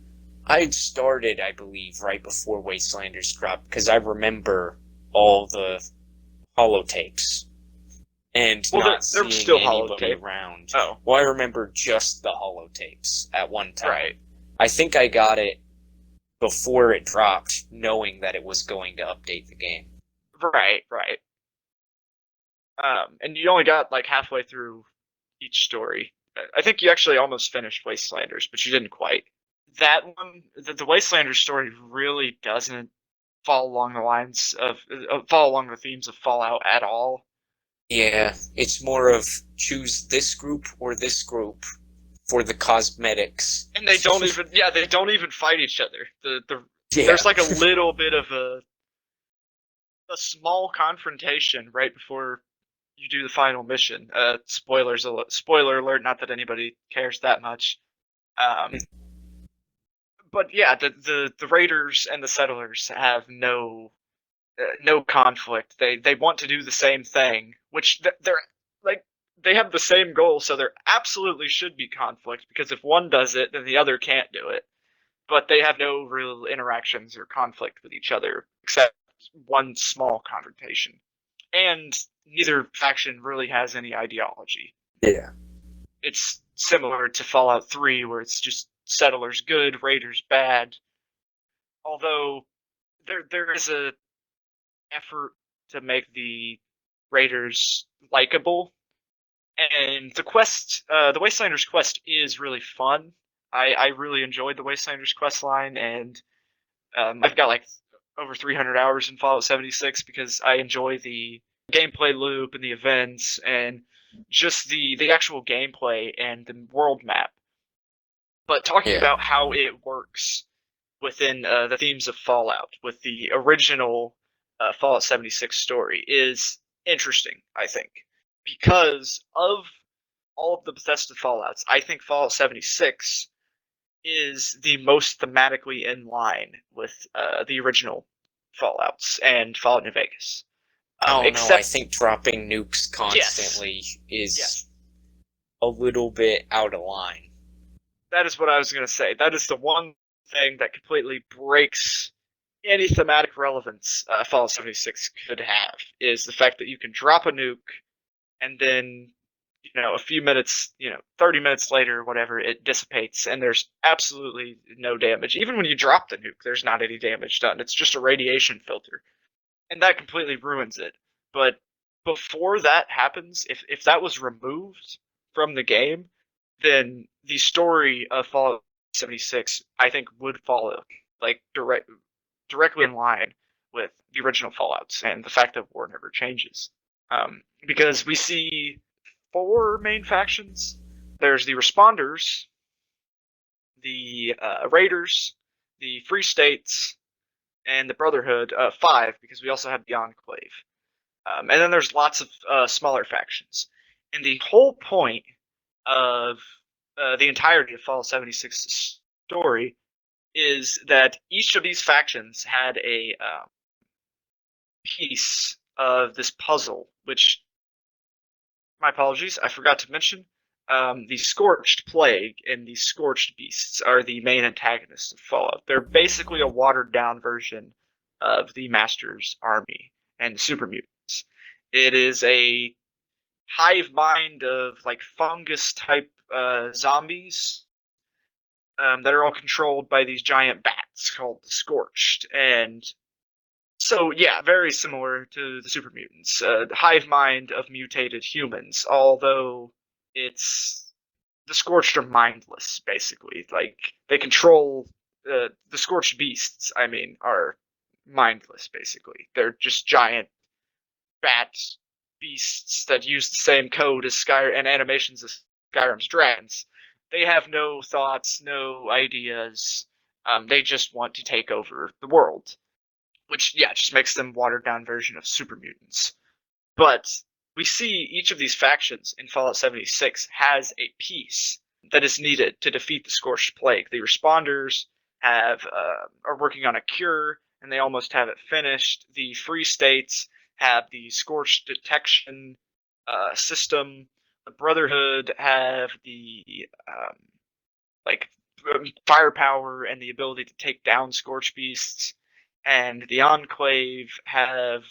I'd started, I believe, right before Wastelanders dropped, because I remember all the holotapes and well, not there was seeing still anybody holotape. around. Oh, Well, I remember just the holotapes at one time. right, I think I got it before it dropped, knowing that it was going to update the game. right. And you only got like halfway through each story. I think you actually almost finished Wastelanders, but you didn't quite. That one, the Wastelanders story really doesn't fall along the themes of Fallout at all. Yeah, it's more of choose this group or this group for the cosmetics. And they don't even, yeah, they don't even fight each other. Yeah. There's like a little bit of a small confrontation right before you do the final mission. Spoiler alert, not that anybody cares that much. Um, but yeah, the raiders and the settlers have no conflict. They want to do the same thing, which they're like they have the same goal, so there absolutely should be conflict because if one does it, then the other can't do it. But they have no real interactions or conflict with each other except one small confrontation. And neither faction really has any ideology. Yeah. It's similar to Fallout 3 where it's just settlers good, raiders bad. Although there is a effort to make the raiders likable, and the Wastelanders quest is really fun. I really enjoyed the Wastelanders quest line, and I've got like over 300 hours in Fallout 76 because I enjoy the gameplay loop and the events and just the actual gameplay and the world map. But talking Yeah. about how it works within the themes of Fallout with the original Fallout 76 story is interesting, I think. because of all of the Bethesda Fallouts, I think Fallout 76 is the most thematically in line with the original Fallouts and Fallout New Vegas. Oh no, I Except, think dropping nukes yes, constantly is yes, a little bit out of line. that is what I was going to say. That is the one thing that completely breaks any thematic relevance Fallout 76 could have, is the fact that you can drop a nuke and then a few minutes, 30 minutes later or whatever, it dissipates and there's absolutely no damage. Even when you drop the nuke, there's not any damage done. It's just a radiation filter. And that completely ruins it. But before that happens, if that was removed from the game, then the story of Fallout 76, I think, would follow like directly in line with the original Fallout's and the fact that war never changes. Because we see four main factions. There's the Responders, the Raiders, the Free States, and the Brotherhood. Five, because we also have the Enclave. And then there's lots of smaller factions. And the whole point of the entirety of Fallout 76's story is that each of these factions had a piece of this puzzle, which, my apologies, I forgot to mention. The Scorched Plague and the Scorched Beasts are the main antagonists of Fallout. They're basically a watered down version of the Master's Army and Super Mutants. It is a hive mind of like fungus type zombies that are all controlled by these giant bats called the Scorched. And so, yeah, very similar to the super mutants. Hive mind of mutated humans, although it's the Scorched are mindless, basically. Like, they control the Scorched beasts, I mean, are mindless, basically. They're just giant bat beasts that use the same code as Sky and animations as Skyrim's dragons. They have no thoughts, no ideas. They just want to take over the world, which, yeah, just makes them watered down version of super mutants. But we see each of these factions in Fallout 76 has a piece that is needed to defeat the Scorched Plague. The Responders are working on a cure, and they almost have it finished. The Free States have the Scorched detection system. The Brotherhood have the like firepower and the ability to take down Scorch Beasts, and the Enclave have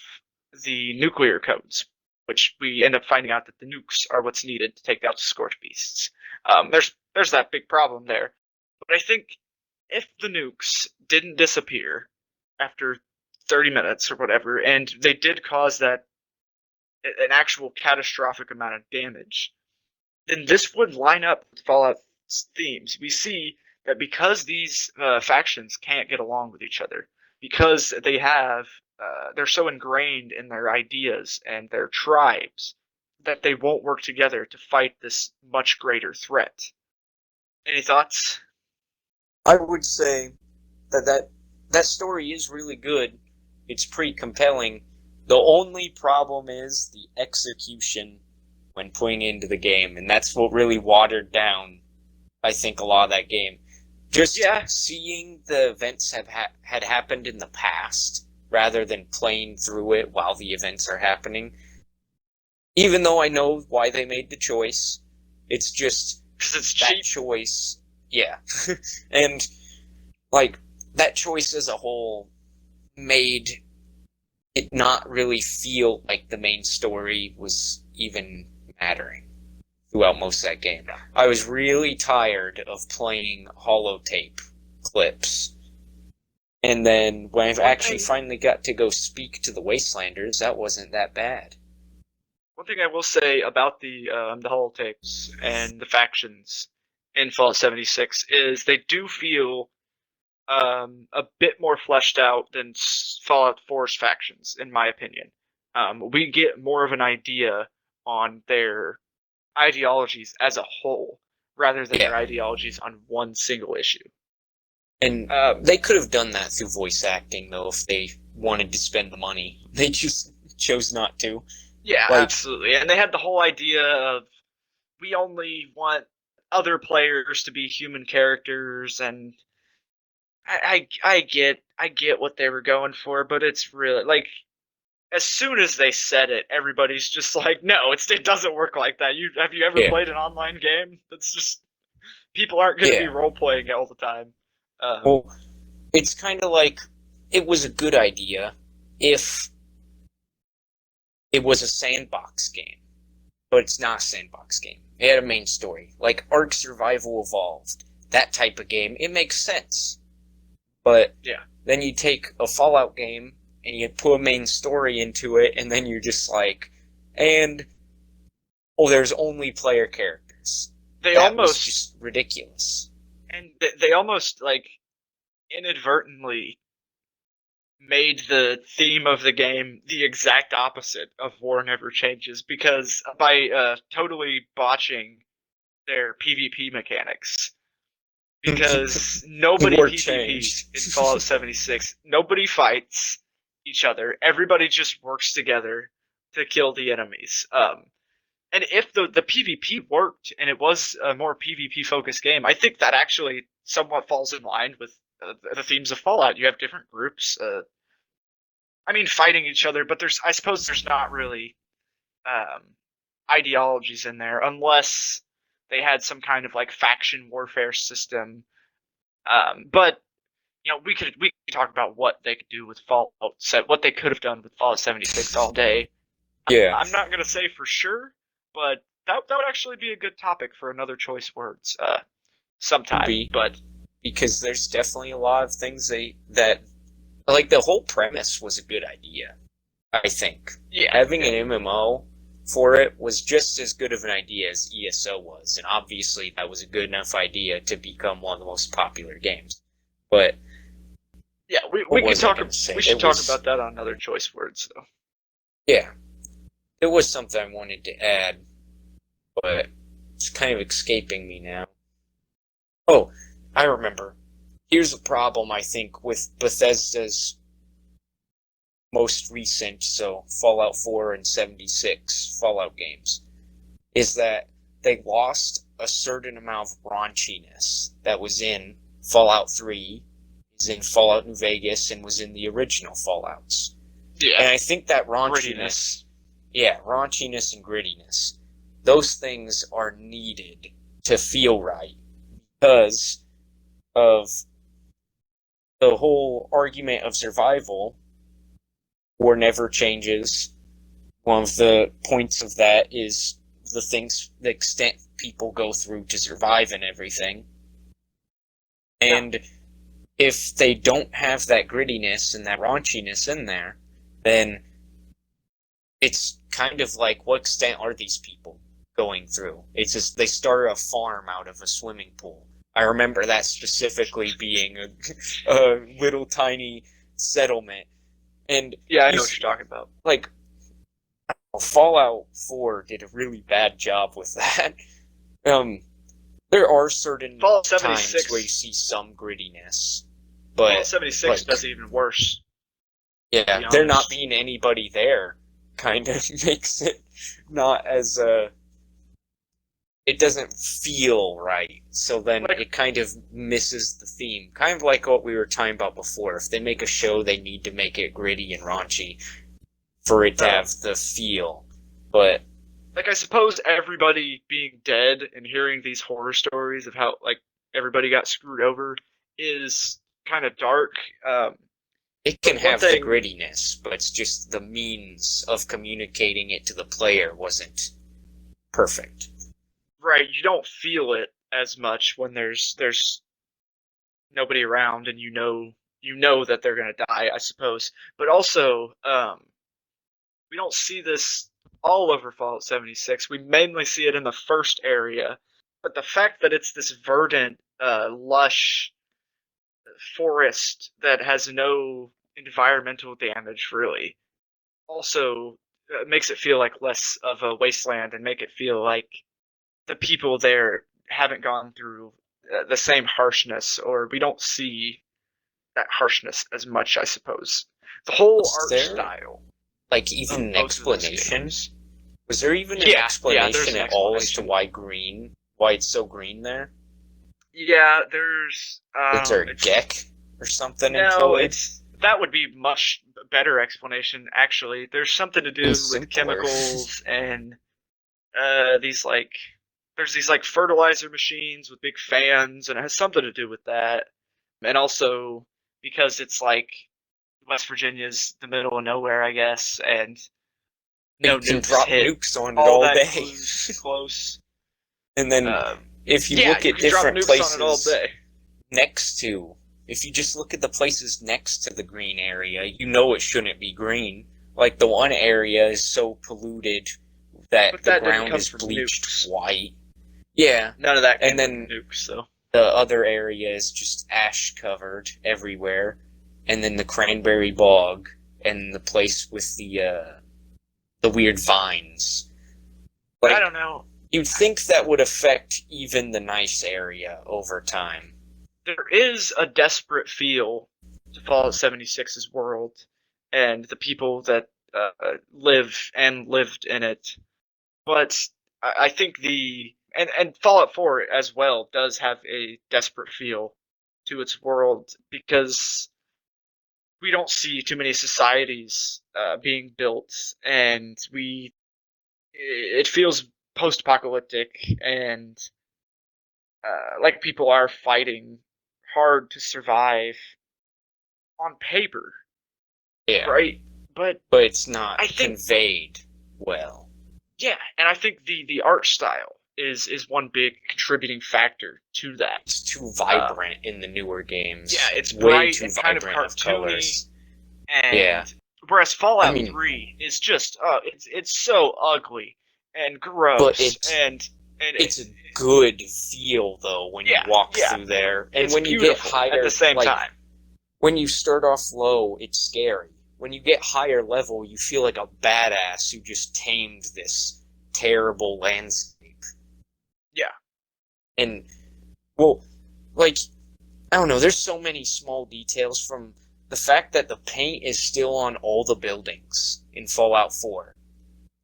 the nuclear codes, which we end up finding out that the nukes are what's needed to take out the Scorch Beasts. There's that big problem there, but I think if the nukes didn't disappear after 30 minutes or whatever, and they did cause that an actual catastrophic amount of damage, then this would line up with Fallout's themes. We see that because these factions can't get along with each other, because they're so ingrained in their ideas and their tribes that they won't work together to fight this much greater threat. Any thoughts? I would say that story is really good. It's pretty compelling. The only problem is the execution when putting into the game, and that's what really watered down, I think, a lot of that game. Just seeing the events had happened in the past, rather than playing through it while the events are happening. Even though I know why they made the choice, it's just because it's that cheap. choice. Yeah, and like that choice as a whole made it not really feel like the main story was even mattering throughout most of that game. I was really tired of playing holotape clips. And then when I actually finally got to go speak to the Wastelanders, that wasn't that bad. One thing I will say about the holotapes and the factions in Fallout 76 is they do feel a bit more fleshed out than Fallout 4's factions, in my opinion. We get more of an idea on their ideologies as a whole, rather than their ideologies on one single issue. And they could have done that through voice acting, though, if they wanted to spend the money. They just chose not to. Yeah, Like, absolutely. And they had the whole idea of we only want other players to be human characters, and I get what they were going for, but it's really like as soon as they said it, everybody's just like, no, it doesn't work like that. Have you ever yeah, played an online game? That's just people aren't going to be yeah. role playing all the time. Well, it's kind of like it was a good idea if it was a sandbox game, but it's not a sandbox game. It had a main story, like Ark Survival Evolved, that type of game. It makes sense, but Yeah, then you take a Fallout game and you put a main story into it, and then you're just like, and oh, there's only player characters. they That was almost just ridiculous. they almost like inadvertently made the theme of the game the exact opposite of War Never Changes because by totally botching their PvP mechanics. Because nobody War PvPs changed. in Fallout 76. Nobody fights each other. Everybody just works together to kill the enemies. And if the PvP worked and it was a more PvP focused game, I think that actually somewhat falls in line with the themes of Fallout. You have different groups. I mean, fighting each other, but I suppose there's not really um, ideologies in there unless they had some kind of like faction warfare system. But we could talk about what they could do with Fallout set, what they could have done with Fallout 76 all day. Yeah, I'm not gonna say for sure, but that would actually be a good topic for another choice words could sometime. be But because there's definitely a lot of things that like the whole premise was a good idea. I think yeah, having yeah, an MMO for it was just as good of an idea as ESO was, and obviously that was a good enough idea to become one of the most popular games. But yeah. We what we could was I talk. going to say? We should It talk was about that on another choice words though. yeah, it was something I wanted to add, but it's kind of escaping me now. Oh, I remember. Here's a problem I think with Bethesda's most recent, so Fallout 4 and 76 Fallout games, is that they lost a certain amount of raunchiness that was in Fallout 3, is in Fallout New Vegas, and was in the original Fallouts. Yeah, And I think that raunchiness, grittiness. yeah, raunchiness and grittiness, those things are needed to feel right because of the whole argument of survival. War never changes. One of the points of that is the extent people go through to survive and everything. Yeah. And if they don't have that grittiness and that raunchiness in there, then it's kind of like, what extent are these people going through? It's just they started a farm out of a swimming pool. I remember that specifically being a little tiny settlement. And Yeah, I you know what you're talking about. like Fallout 4 did a really bad job with that. Um, there are certain Fallout times where you 76. see some grittiness, Fallout but 76 like, does it even worse. To yeah, be there not honest. being anybody there kind of makes it not as it doesn't feel right. So then Like, it kind of misses the theme. Kind of like what we were talking about before. If they make a show, they need to make it gritty and raunchy for it to have the feel. But I suppose everybody being dead and hearing these horror stories of how like everybody got screwed over is kind of dark. it can But one have the thing, grittiness, but it's just the means of communicating it to the player wasn't perfect. right, you don't feel it as much when there's nobody around and you know that they're gonna die, I suppose. But also, we don't see this all over Fallout 76. We mainly see it in the first area, but the fact that it's this verdant, lush forest that has no environmental damage really also makes it feel like less of a wasteland and make it feel like the people there haven't gone through the same harshness, or we don't see that harshness as much, I suppose. The whole Was art there style like even of an both of those explanation games. Was there even an Yeah, there's explanation an at all as to explanation. why it's so green there? Yeah, there's Is there a it's Gek or something no, employed? it's that would be much better explanation actually. There's something to And do with simpler. chemicals and these like there's these like fertilizer machines with big fans, and it has something to do with that. And also because it's like West Virginia's the middle of nowhere, I guess, and You no can nukes drop hit nukes on it all all that day. close. And then Um, if you yeah, look you at can drop different nukes on it all places day. next to, if you just look at the places next to the green area, you know it shouldn't be green. Like the one area is so polluted that But the that didn't ground come is from bleached nukes. white. Yeah. None of that And came from then nukes, though. the other area is just ash covered everywhere. And then the cranberry bog and the place with the weird vines. I Like don't know. you'd think that would affect even the nice area over time. There is a desperate feel to Fallout 76's world and the people that live and lived in it. But I think and Fallout 4 as well does have a desperate feel to its world because we don't see too many societies being built, and it feels post-apocalyptic and like people are fighting hard to survive on paper, Yeah. right? But But it's not I think conveyed well. yeah, and I think the art style is one big contributing factor to that. It's too Um, vibrant in the newer yeah, games. it's Way bright too and kind of vibrant of cartoony, colors. Yeah. and whereas I Fallout mean, 3 is just it's so ugly and but gross and it's a good feel though when you yeah, walk yeah, through there. And it's when you get beautiful at the higher, same like time. when you start off low, it's scary. When you get higher level, you feel like a badass who just tamed this terrible landscape. Yeah. And well, like I don't know, there's so many small details from the fact that the paint is still on all the buildings in Fallout 4.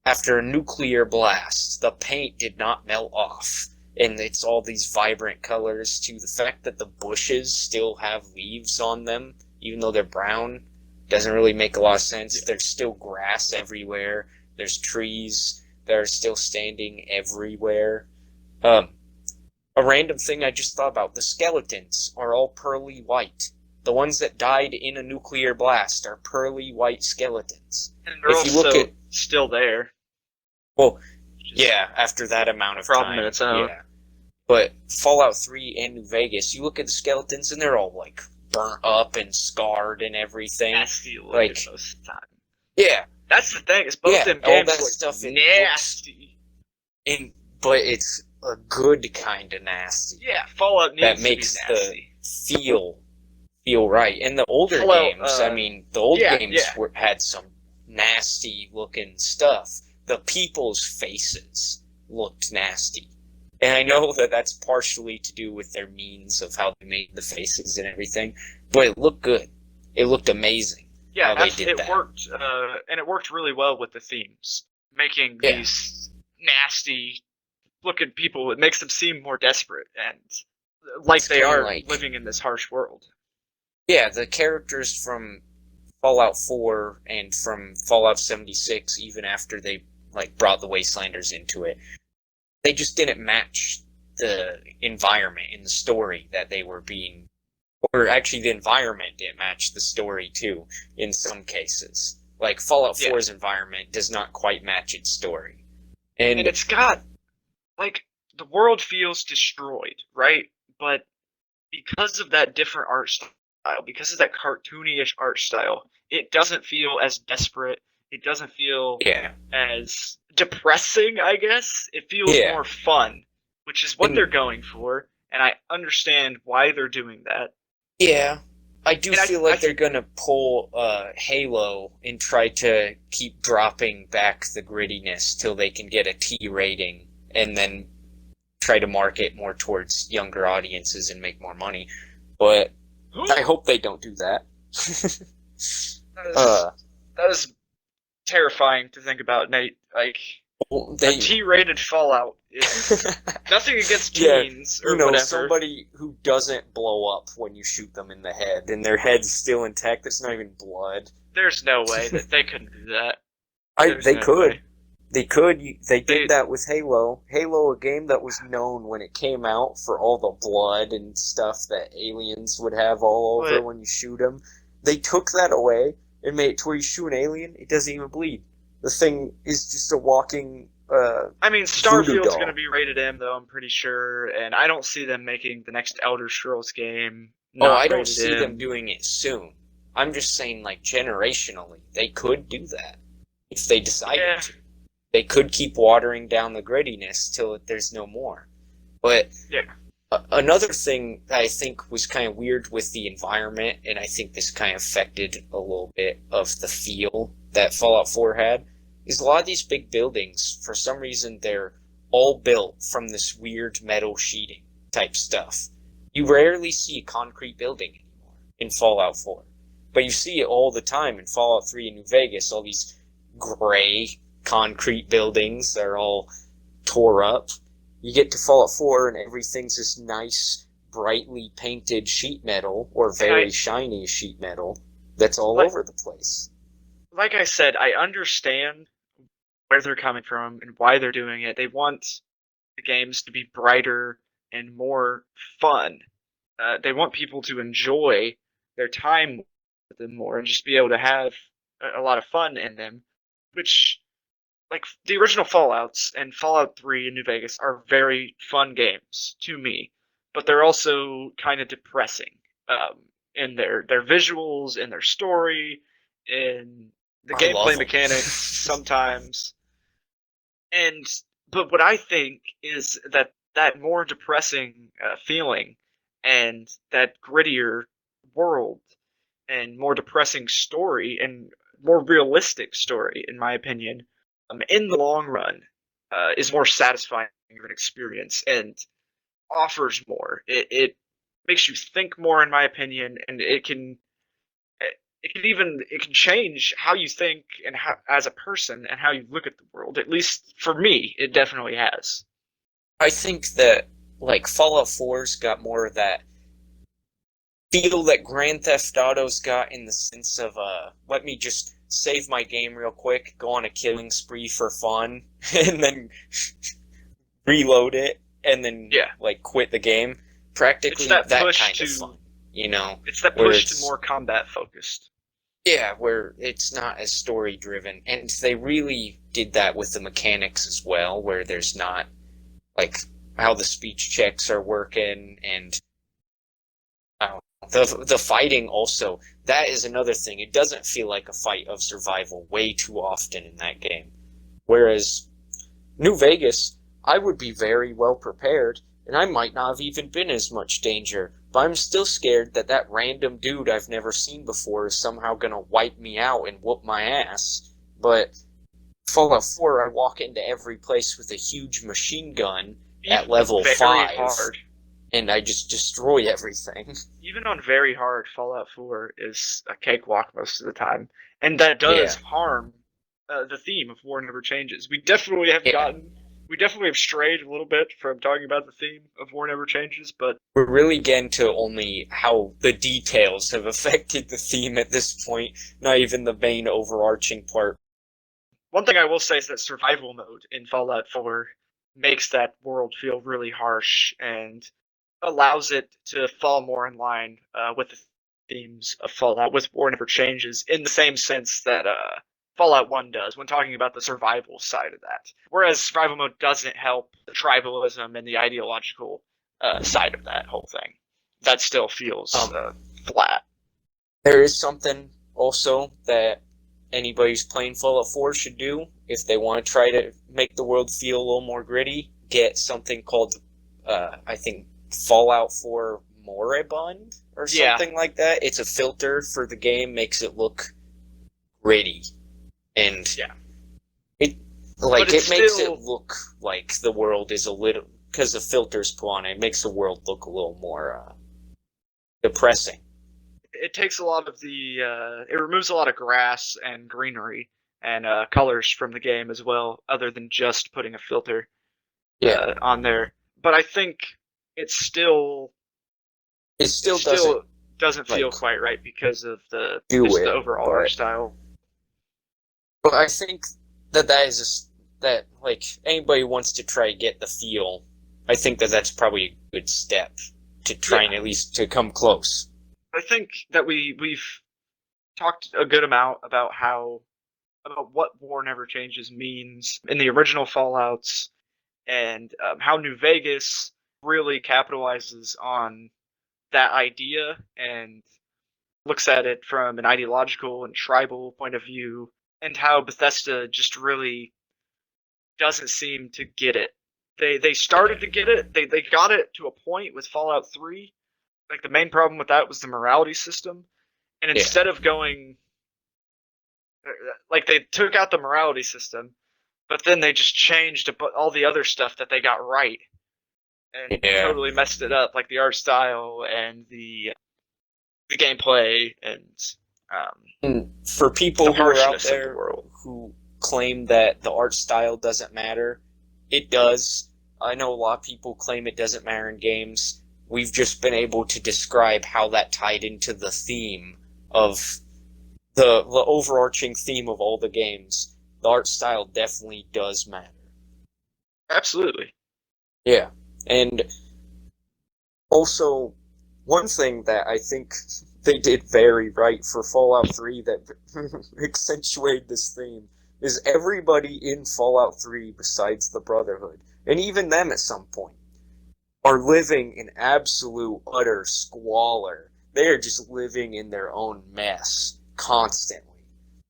After a nuclear blast, the paint did not melt off. And it's all these vibrant colors, to the fact that the bushes still have leaves on them, even though they're brown, doesn't really make a lot of sense. There's still grass everywhere. There's trees that are still standing everywhere. Um, a random thing I just thought about, the skeletons are all pearly white. The ones that died in a nuclear blast are pearly white skeletons. And they're If you look also at, still there. well, Which is yeah, after that amount a of problem in time, its own. yeah. But Fallout 3 and New Vegas, you look at the skeletons and they're all like burnt up and scarred and everything. Nasty looking Like, most of the time. yeah, That's the thing, is both yeah, them all games that look stuff, it looks, nasty. but it's a good kind of nasty Yeah, Fallout that needs to be makes the nasty. feel right. And the older Fallout, games, I mean, the old games yeah. had some nasty looking stuff. The people's faces looked nasty. And I know that that's partially to do with their means of how they made the faces and everything, but it looked good. It looked amazing Yeah, how they did it that. worked, and it worked really well with the themes, making Yeah. these nasty looking people. It makes them seem more desperate and like It's they kind of are like, living in this harsh world. yeah, the characters from Fallout 4 and from Fallout 76, even after they like brought the Wastelanders into it, they just didn't match the environment in the story that they were being, or actually the environment didn't match the story too, in some cases. Like Fallout Yeah, 4's environment does not quite match its story. and And it's got like the world feels destroyed, right? But because of that different art style, because of that cartoony-ish art style, it doesn't feel as desperate. It doesn't feel yeah, as depressing, I guess. It feels yeah. more fun, which is what they're And going for, and I understand why they're doing that. yeah, I do And feel like they're gonna pull Halo and try to keep dropping back the grittiness till they can get a T rating, and then try to market more towards younger audiences and make more money. But I hope they don't do that. that is uh, that is terrifying to think about, Nate. Like Well, A they T-rated Fallout is nothing against yeah, teens or whatever. somebody who doesn't blow up when you shoot them in the head and their head's still intact. That's not even blood. There's no way that they couldn't do that. I There's They no way. could. They could. They did They that with Halo. Halo, a game that was known when it came out for all the blood and stuff that aliens would have all over but when you shoot them. They took that away and made it to where you shoot an alien, it doesn't even bleed. The thing is just a walking I mean, voodoo Starfield's going to doll. be rated M though, I'm pretty sure, and I don't see them making the next Elder Scrolls game Oh, not I don't rated see them M. doing it soon. I'm just saying, like, generationally, they could do that if they decided Yeah, to. They could keep watering down the grittiness till there's no more. But yeah. another thing that I think was kind of weird with the environment, and I think this kind of affected a little bit of the feel that Fallout 4 had, is a lot of these big buildings, for some reason, they're all built from this weird metal sheeting type stuff. You rarely see a concrete building anymore in Fallout 4, but you see it all the time in Fallout 3 and New Vegas, all these gray concrete buildings that are all tore up. You get to Fallout 4 and everything's this nice, brightly painted sheet metal, or And very shiny sheet metal, that's all like over the place. like I said, I understand where they're coming from and why they're doing it. They want the games to be brighter and more fun. They want people to enjoy their time with them more and just be able to have a lot of fun in them, which like the original Fallout's and Fallout 3 and New Vegas are very fun games to me, but they're also kind of depressing in their visuals, in their story, in the I love gameplay them. mechanics sometimes. And but what I think is that that more depressing feeling and that grittier world and more depressing story and more realistic story, in my opinion, in the long run, is more satisfying of an experience and offers more. It makes you think more, in my opinion, and it can change how you think and how as a person and how you look at the world. At least for me, it definitely has. I think that, like, Fallout 4's got more of that feel that Grand Theft Auto's got, in the sense of, let me just save my game real quick, go on a killing spree for fun, and then reload it, and then, Yeah, like, quit the game. it's Practically that that push kind of to fun, you know? it's that Where push to it's more combat focused. Yeah, where it's not as story driven. And they really did that with the mechanics as well, where there's not, like, how the speech checks are working, and the fighting also. That is another thing. It doesn't feel like a fight of survival way too often in that game. Whereas New Vegas, I would be very well prepared, and I might not have even been as much danger. But I'm still scared that that random dude I've never seen before is somehow gonna wipe me out and whoop my ass. But Fallout 4, I walk into every place with a huge machine gun at Even on level very 5, hard, and I just destroy everything. even on very hard, Fallout 4 is a cakewalk most of the time, and that does Yeah, harm the theme of War Never Changes. yeah. We definitely have strayed a little bit from talking about the theme of War Never Changes, but We're really getting to only how the details have affected the theme at this point, not even the main overarching part. one thing I will say is that survival mode in Fallout 4 makes that world feel really harsh and allows it to fall more in line with the themes of Fallout, with War Never Changes, in the same sense that Fallout 1 does when talking about the survival side of that. Whereas survival mode doesn't help the tribalism and the ideological side of that whole thing. That still feels Um, flat. there is something also that anybody who's playing Fallout 4 should do if they want to try to make the world feel a little more gritty. Get something called, I think, Fallout 4 Moribund or Yeah, something like that. It's a filter for the game, makes it look gritty, and yeah. it But it's it makes it still look like the world is a little, because the filters put on it, it makes the world look a little more depressing. it takes a lot of the it removes a lot of grass and greenery and colors from the game as well, other than just putting a filter Yeah, on there. But I think it's still it it still doesn't still doesn't feel like quite right because of the do just the it, overall art style. but I think that is just that like anybody wants to try to get the feel. I think that's probably a good step to try Yeah, and at least to come close. I think that we've talked a good amount about what War Never Changes means in the original Fallouts, and how New Vegas really capitalizes on that idea and looks at it from an ideological and tribal point of view, and how Bethesda just really doesn't seem to get it. They started to get it. They got it to a point with Fallout 3. Like the main problem with that was the morality system, and Yeah, instead of going like they took out the morality system, but then they just changed all the other stuff that they got right and yeah. totally messed it up, like the art style and the gameplay and um, And for the people who are out harshness of the there world. who claim that the art style doesn't matter, it does. I know a lot of people claim it doesn't matter in games. We've just been able to describe how that tied into the theme of the overarching theme of all the games. The art style definitely does matter. Absolutely. Yeah. And also, one thing that I think they did very right for Fallout 3 that accentuated this theme is everybody in Fallout 3 besides the Brotherhood, and even them at some point, are living in absolute utter squalor. They are just living in their own mess constantly.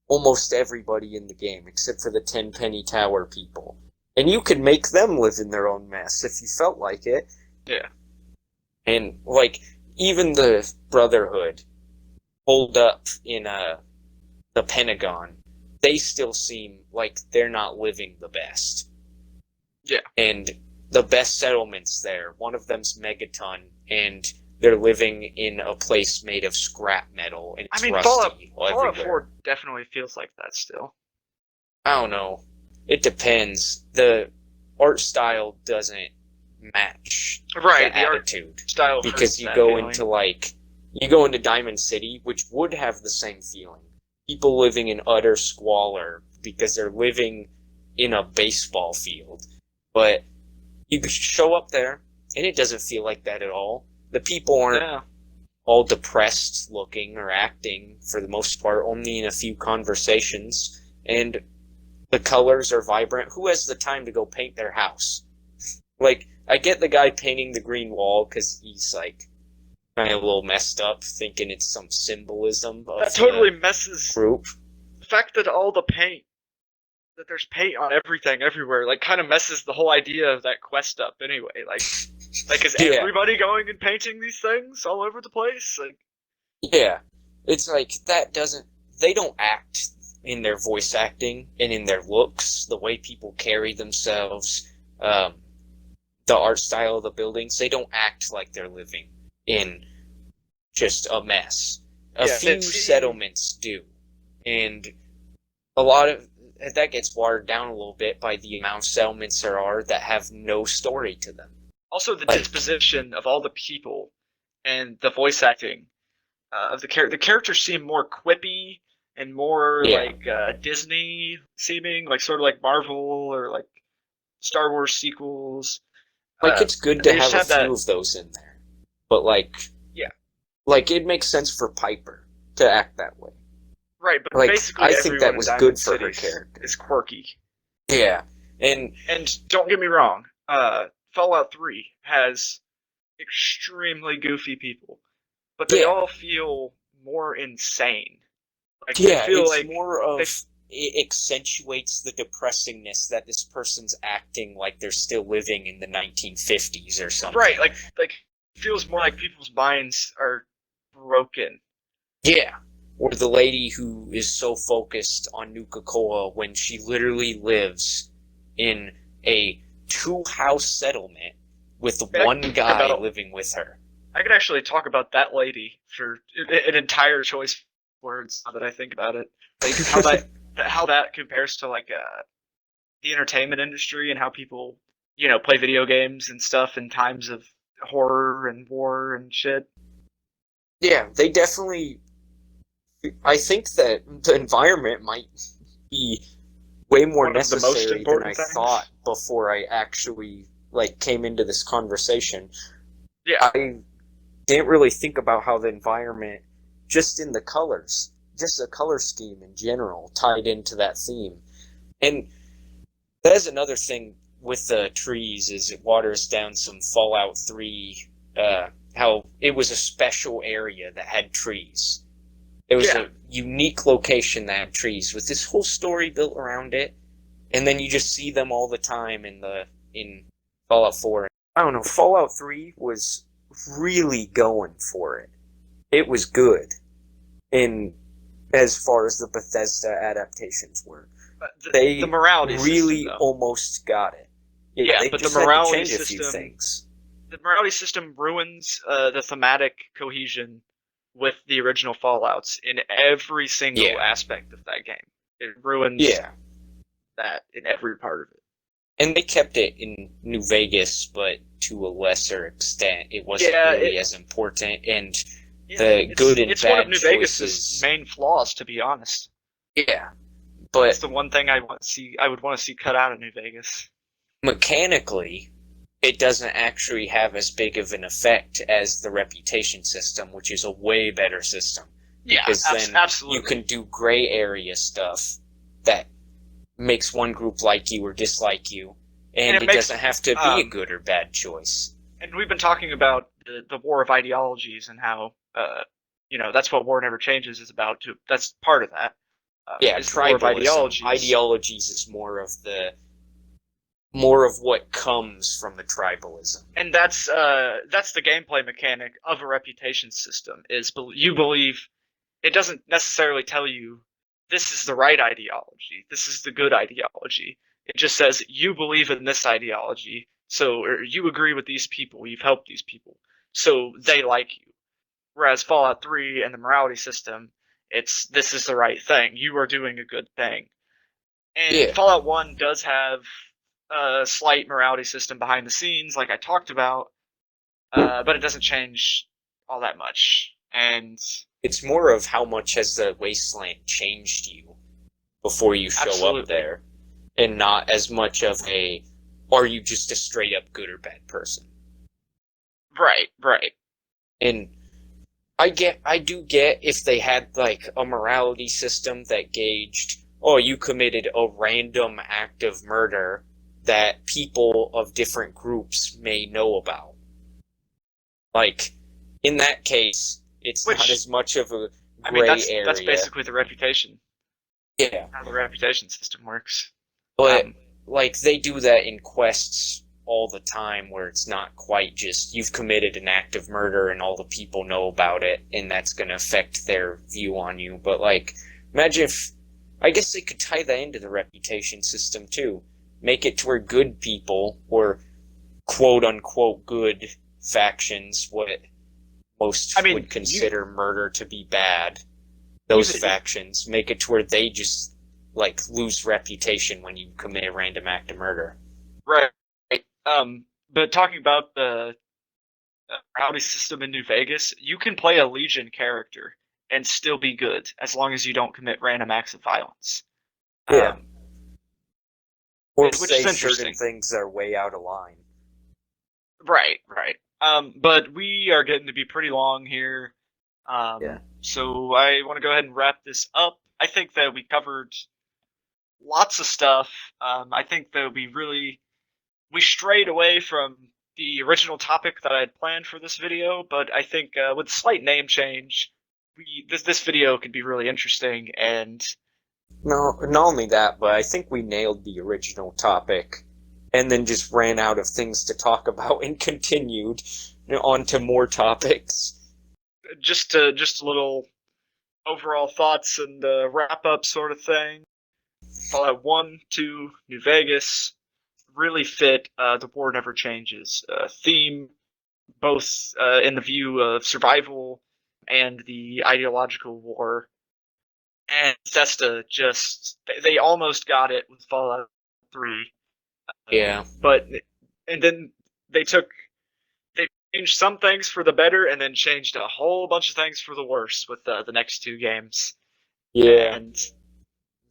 Almost everybody in the game, except for the Tenpenny Tower people. And you could make them live in their own mess if you felt like it. Yeah. And, like, even the Brotherhood hold up in the Pentagon, they still seem like they're not living the best. Yeah. And the best settlements there, one of them's Megaton, and they're living in a place made of scrap metal, and it's rusty Fallout everywhere. 4 definitely feels like that still. I don't know. It depends. The art style doesn't match Right, the the art attitude. style Because hurts you that go feeling. into, like, you go into Diamond City, which would have the same feeling. People living in utter squalor because they're living in a baseball field. But you show up there, and it doesn't feel like that at all. The people aren't Yeah. all depressed looking or acting, for the most part, only in a few conversations. And the colors are vibrant. Who has the time to go paint their house? Like, I get the guy painting the green wall because he's, like, kind of a little messed up, thinking it's some symbolism of That totally the messes group. the fact that that there's paint on everything everywhere, like kind of messes the whole idea of that quest up anyway. Like is Yeah, everybody going and painting these things all over the place? Like, yeah. It's like, that doesn't... They don't act in their voice acting and in their looks, the way people carry themselves, the art style of the buildings. They don't act like they're living in just a mess. A yeah, few settlements do. And a lot of that gets watered down a little bit by the amount of settlements there are that have no story to them. also the Like, disposition of all the people and the voice acting of the character. The characters seem more quippy and more yeah, like Disney seeming, like sort of like Marvel or like Star Wars sequels. like it's good to They just have a have that. few of those in there, but Yeah, like it makes sense for Piper to act that way. right. But Like, basically, I think everyone that in was Diamond good for City her character. is quirky. Yeah, and And don't get me wrong, Fallout 3 has extremely goofy people, but they yeah, all feel more insane. Like they yeah, feel it's like more of, they it accentuates the depressingness that this person's acting like they're still living in the 1950s or something. right, like feels more like people's minds are broken. Yeah. Or the lady who is so focused on Nuka-Cola when she literally lives in a two-house settlement with one guy living with her. I could actually talk about that lady for an entire choice of words now that I think about it. Like how that compares to like the entertainment industry and how people, play video games and stuff in times of horror and war and shit. Yeah, they definitely. I think that the environment might be way more One of the most necessary than I important thought things. before I actually like came into this conversation. Yeah, I didn't really think about how the environment, just in the colors, just the color scheme in general, tied into that theme. And that's another thing with the trees is it waters down some Fallout 3, how it was a special area that had trees. It was yeah. a unique location that had trees with this whole story built around it, and then you just see them all the time in Fallout 4. I don't know, Fallout 3 was really going for it. It was good in as far as the Bethesda adaptations were. The They morality system, really though. almost got it. Yeah, Yeah, they but the just had to morality change a few system, things. the morality system ruins the thematic cohesion with the original Fallouts in every single Yeah, aspect of that game. It ruins yeah. that in every part of it. And they kept it in New Vegas, but to a lesser extent. It wasn't Yeah, really as important, and yeah, the good and it's one of bad New Vegas's choices. main flaws, to be honest. Yeah, It's but the one thing I would want to see cut out of New Vegas. mechanically, it doesn't actually have as big of an effect as the reputation system, which is a way better system Yeah, because then you absolutely. can do gray area stuff that makes one group like you or dislike you, And and it it makes doesn't have to be a um good or bad choice. and we've been talking about the war of ideologies and how that's what War Never Changes is about. Too. That's part of that. Yeah, Is the war of tribalism. ideologies, Ideologies is more of what comes from the tribalism. and that's the gameplay mechanic of a reputation system. Is you believe it doesn't necessarily tell you this is the right ideology, this is the good ideology. It just says you believe in this ideology, so or you agree with these people, you've helped these people, so they like you. Whereas Fallout 3 and the morality system, it's this is the right thing. You are doing a good thing. And Yeah, Fallout 1 does have a slight morality system behind the scenes, like I talked about, but it doesn't change all that much. And it's more of how much has the wasteland changed you before you show up absolutely, there, and not as much of a are you just a straight up good or bad person. right, right. And I do get if they had like a morality system that gauged, oh, you committed a random act of murder that people of different groups may know about. Like, in that case, it's not Which as much of a I mean, gray that's area. basically the reputation, Yeah. how the reputation system works. But Um, like they do that in quests all the time where it's not quite just you've committed an act of murder and all the people know about it and that's going to affect their view on you. But like imagine if I guess they could tie that into the reputation system too. Make it to where good people or quote unquote good factions, what I most mean, would you consider murder to be bad, those even factions make it to where they just like lose reputation when you commit a random act of murder. right. But talking about the rowdy system in New Vegas, you can play a Legion character and still be good as long as you don't commit random acts of violence. Yeah. Um, Or which is say certain interesting. things are way out of line. Right, right. But we are getting to be pretty long here. Yeah. So I want to go ahead and wrap this up. I think that we covered lots of stuff. I think that we strayed away from the original topic that I had planned for this video, but I think with a slight name change, this video could be really interesting. And No, not only that, but I think we nailed the original topic and then just ran out of things to talk about and continued on to more topics. just a little overall thoughts and wrap up sort of thing. Fallout 1, 2, New Vegas really fit the war never changes theme, both in the view of survival and the ideological war. and Bethesda just they almost got it with Fallout 3, Yeah. but and then they took they changed some things for the better and then changed a whole bunch of things for the worse with the next two games. Yeah. And It's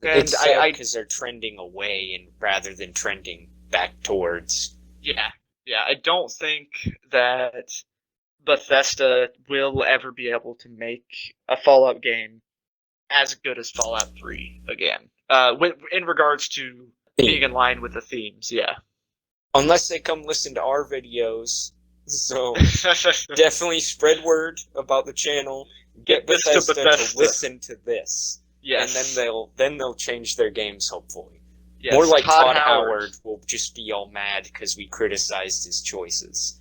and sad I because they're trending away and rather than trending back towards. yeah, yeah, I don't think that Bethesda will ever be able to make a Fallout game as good as Fallout 3 again. In regards to being in Theme. line with the themes, yeah. Unless they come listen to our videos. So definitely spread word about the channel. Get Get this to Bethesda to Bethesda. listen to this. And Yes. then they'll change their games hopefully. More Yes, like Todd Todd Howard. Howard will just be all mad because we criticized his choices.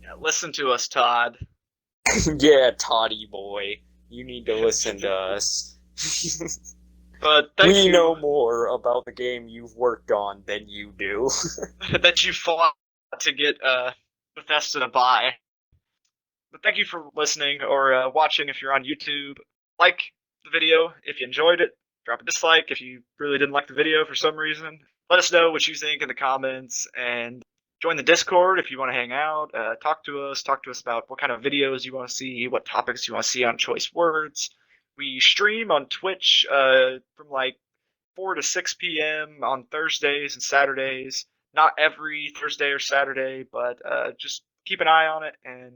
Yeah, listen to us, Todd. Yeah, Toddy boy, you need to listen to us. But thank We you know more about the game you've worked on than you do. that you fought to get Bethesda to buy. But thank you for listening or watching if you're on YouTube. Like the video if you enjoyed it. Drop a dislike if you really didn't like the video for some reason. Let us know what you think in the comments and join the Discord if you want to hang out. Talk to us. Talk to us about what kind of videos you want to see, what topics you want to see on Choice Words. We stream on Twitch from like 4 to 6 p.m. on Thursdays and Saturdays. Not every Thursday or Saturday, but just keep an eye on it and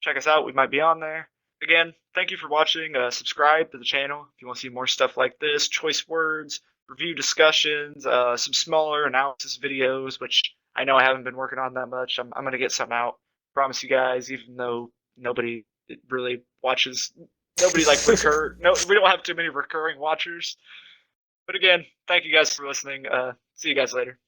check us out. We might be on there. Again, thank you for watching. Subscribe to the channel if you want to see more stuff like this, choice words, review discussions, some smaller analysis videos, which I know I haven't been working on that much. I'm going to get some out. Promise you guys, even though nobody really watches, nobody like recur. No, we don't have too many recurring watchers. But again, thank you guys for listening. See you guys later.